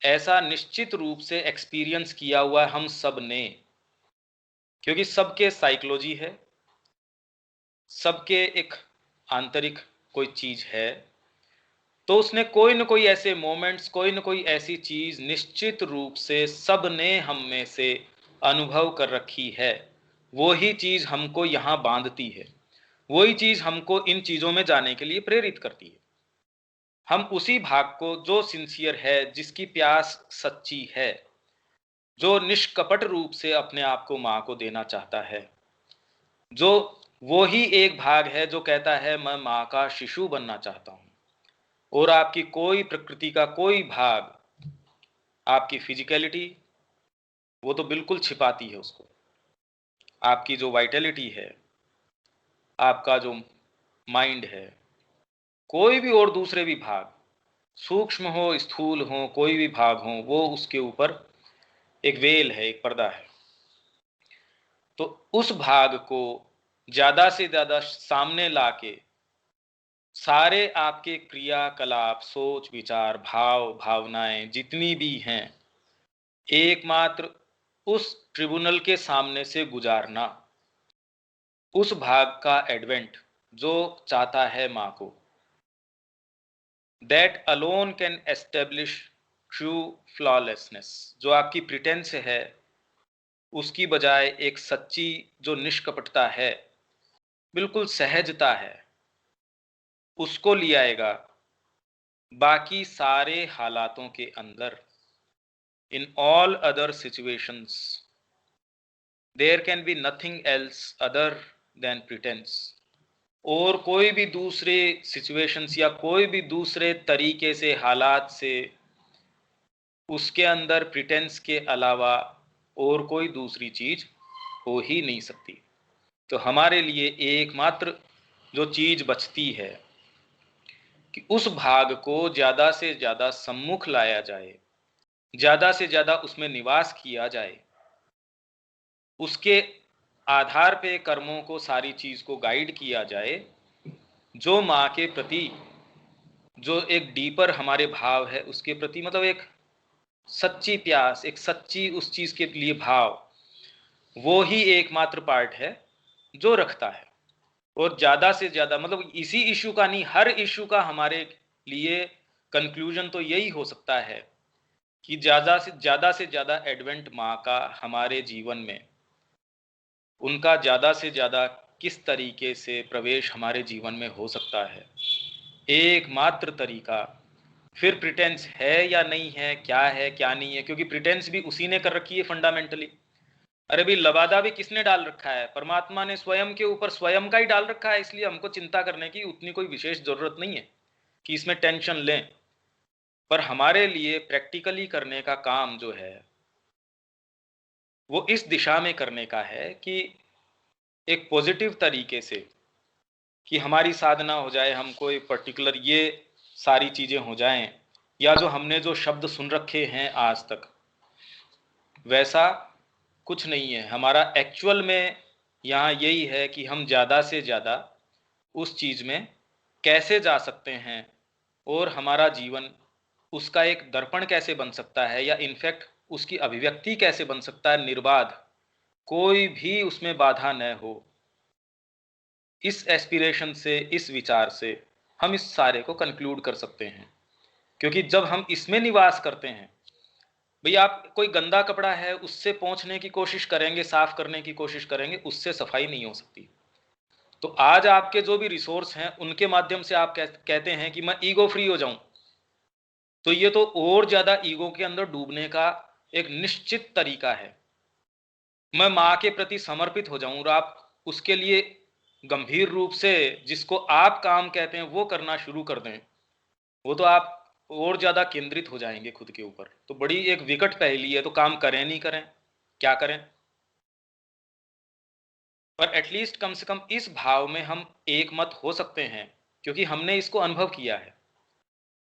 ऐसा निश्चित रूप से एक्सपीरियंस किया हुआ है हम सब ने, क्योंकि सबके साइकोलॉजी है, सबके एक आंतरिक कोई चीज है, तो उसने कोई न कोई ऐसे मोमेंट्स, कोई न कोई ऐसी चीज निश्चित रूप से सब ने हम में से अनुभव कर रखी है। वो ही चीज हमको यहाँ बांधती है, वही चीज हमको इन चीजों में जाने के लिए प्रेरित करती है। हम उसी भाग को जो सिंसियर है, जिसकी प्यास सच्ची है, जो निष्कपट रूप से अपने आप को माँ को देना चाहता है, जो वो ही एक भाग है जो कहता है मैं माँ का शिशु बनना चाहता हूँ। और आपकी कोई प्रकृति का कोई भाग, आपकी फिजिकलिटी, वो तो बिल्कुल छिपाती है उसको। आपकी जो वाइटलिटी है, आपका जो माइंड है, कोई भी और दूसरे भी भाग, सूक्ष्म हो स्थूल हो, कोई भी भाग हो, वो उसके ऊपर एक वेल है, एक पर्दा है। तो उस भाग को ज्यादा से ज्यादा सामने लाके सारे आपके क्रियाकलाप, सोच विचार, भाव भावनाएं जितनी भी हैं, एकमात्र उस ट्रिब्यूनल के सामने से गुजारना, उस भाग का एडवेंट जो चाहता है माँ को, that alone can establish true flawlessness. जो आपकी प्रिटेंस है, उसकी बजाय एक सच्ची जो निष्कपटता है, बिल्कुल सहजता है, उसको ले आएगा बाकी सारे हालातों के अंदर। In all other situations there can be nothing else other than pretence. और कोई भी दूसरे सिचुएशंस या कोई भी दूसरे तरीके से, हालात से, उसके अंदर प्रिटेंस के अलावा और कोई दूसरी चीज हो ही नहीं सकती। तो हमारे लिए एकमात्र जो चीज बचती है कि उस भाग को ज्यादा से ज्यादा सम्मुख लाया जाए, ज्यादा से ज्यादा उसमें निवास किया जाए, उसके आधार पे कर्मों को, सारी चीज को गाइड किया जाए, जो माँ के प्रति जो एक डीपर हमारे भाव है, उसके प्रति मतलब एक सच्ची प्यास, एक सच्ची उस चीज के लिए भाव, वो ही एकमात्र पार्ट है जो रखता है। और ज्यादा से ज्यादा मतलब इसी इशू का नहीं, हर इशू का हमारे लिए कंक्लूजन तो यही हो सकता है कि ज्यादा से ज्यादा एडवेंट माँ का हमारे जीवन में, उनका ज्यादा से ज्यादा किस तरीके से प्रवेश हमारे जीवन में हो सकता है। एकमात्र तरीका, फिर प्रिटेंस है या नहीं है, क्या है क्या नहीं है, क्योंकि प्रिटेंस भी उसी ने कर रखी है फंडामेंटली। अरे भाई, लबादा भी किसने डाल रखा है? परमात्मा ने स्वयं के ऊपर स्वयं का ही डाल रखा है। इसलिए हमको चिंता करने की उतनी कोई विशेष जरूरत नहीं है कि इसमें टेंशन लें। पर हमारे लिए प्रैक्टिकली करने का काम जो है वो इस दिशा में करने का है कि एक पॉजिटिव तरीके से कि हमारी साधना हो जाए, हमको एक पर्टिकुलर ये सारी चीजें हो जाएं, या जो हमने जो शब्द सुन रखे हैं आज तक, वैसा कुछ नहीं है। हमारा एक्चुअल में यहाँ यही है कि हम ज़्यादा से ज़्यादा उस चीज़ में कैसे जा सकते हैं, और हमारा जीवन उसका एक दर्पण कैसे बन सकता है, या इनफैक्ट उसकी अभिव्यक्ति कैसे बन सकता है निर्बाध, कोई भी उसमें बाधा न हो। इस एस्पिरेशन से, इस विचार से हम इस सारे को कंक्लूड कर सकते हैं। क्योंकि जब हम इसमें निवास करते हैं, भैया आप कोई गंदा कपड़ा है उससे पोंछने की कोशिश करेंगे, साफ करने की कोशिश करेंगे, उससे सफाई नहीं हो सकती। तो आज आपके जो भी रिसोर्स हैं उनके माध्यम से आप कहते हैं कि मैं ईगो फ्री हो जाऊं, तो ये तो और ज्यादा ईगो के अंदर डूबने का एक निश्चित तरीका है। मैं माँ के प्रति समर्पित हो जाऊं और आप उसके लिए गंभीर रूप से जिसको आप काम कहते हैं वो करना शुरू कर दें, वो तो आप और ज्यादा केंद्रित हो जाएंगे खुद के ऊपर। तो बड़ी एक विकट पहेली है, तो काम करें नहीं करें, क्या करें? पर एटलीस्ट कम से कम इस भाव में हम एक मत हो सकते हैं, क्योंकि हमने इसको अनुभव किया है।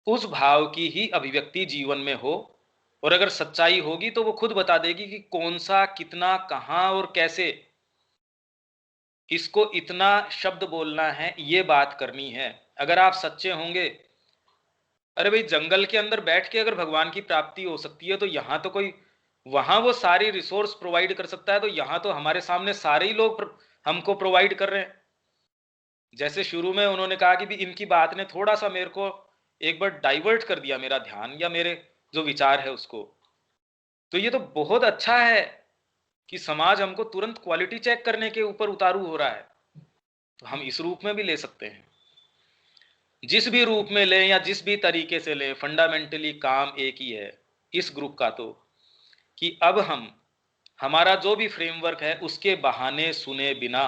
उस भाव की ही अभिव्यक्ति जीवन में हो, और अगर सच्चाई होगी तो वो खुद बता देगी कि कौन सा, कितना, कहां और कैसे इसको इतना शब्द बोलना है, ये बात करनी है। अगर आप सच्चे होंगे, अरे भाई जंगल के अंदर बैठ के अगर भगवान की प्राप्ति हो सकती है, तो यहाँ तो कोई, वहां वो सारी रिसोर्स प्रोवाइड कर सकता है, तो यहाँ तो हमारे सामने सारे ही लोग हमको प्रोवाइड कर रहे हैं। जैसे शुरू में उन्होंने कहा कि भी इनकी बात ने थोड़ा सा मेरे को एक बार डाइवर्ट कर दिया मेरा ध्यान या मेरे जो विचार है उसको। तो ये तो बहुत अच्छा है कि समाज हमको तुरंत क्वालिटी चेक करने के ऊपर उतारू हो रहा है, तो हम इस रूप में भी ले सकते हैं। जिस भी रूप में लें या जिस भी तरीके से लें, फंडामेंटली काम एक ही है इस ग्रुप का, तो कि अब हम हमारा जो भी फ्रेमवर्क है उसके बहाने सुने बिना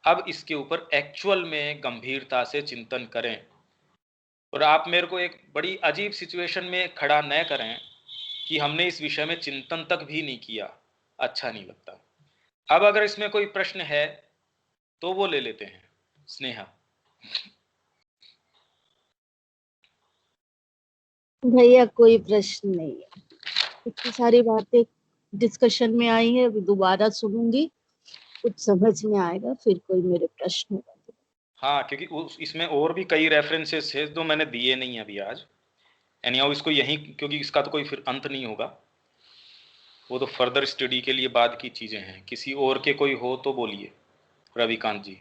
अब इसके ऊपर एक्चुअल में गंभीरता से चिंतन करें। और आप मेरे को एक बड़ी अजीब सिचुएशन में खड़ा न करें कि हमने इस विषय में चिंतन तक भी नहीं किया, अच्छा नहीं लगता। अब अगर इसमें कोई प्रश्न है तो वो ले लेते हैं। स्नेहा। भैया कोई प्रश्न नहीं है, इतनी सारी बातें डिस्कशन में आई है, अभी दोबारा सुनूंगी, कुछ समझ में आएगा, फिर कोई मेरे प्रश्न होगा। हाँ, क्योंकि इसमें और भी कई रेफरेंसेस है जो मैंने दिए नहीं अभी आज। एनीहाउ इसको यहीं, क्योंकि इसका तो कोई फिर अंत नहीं होगा, वो तो फर्दर स्टडी के लिए बाद की चीजें हैं। किसी और के कोई हो तो बोलिए। रविकांत जी।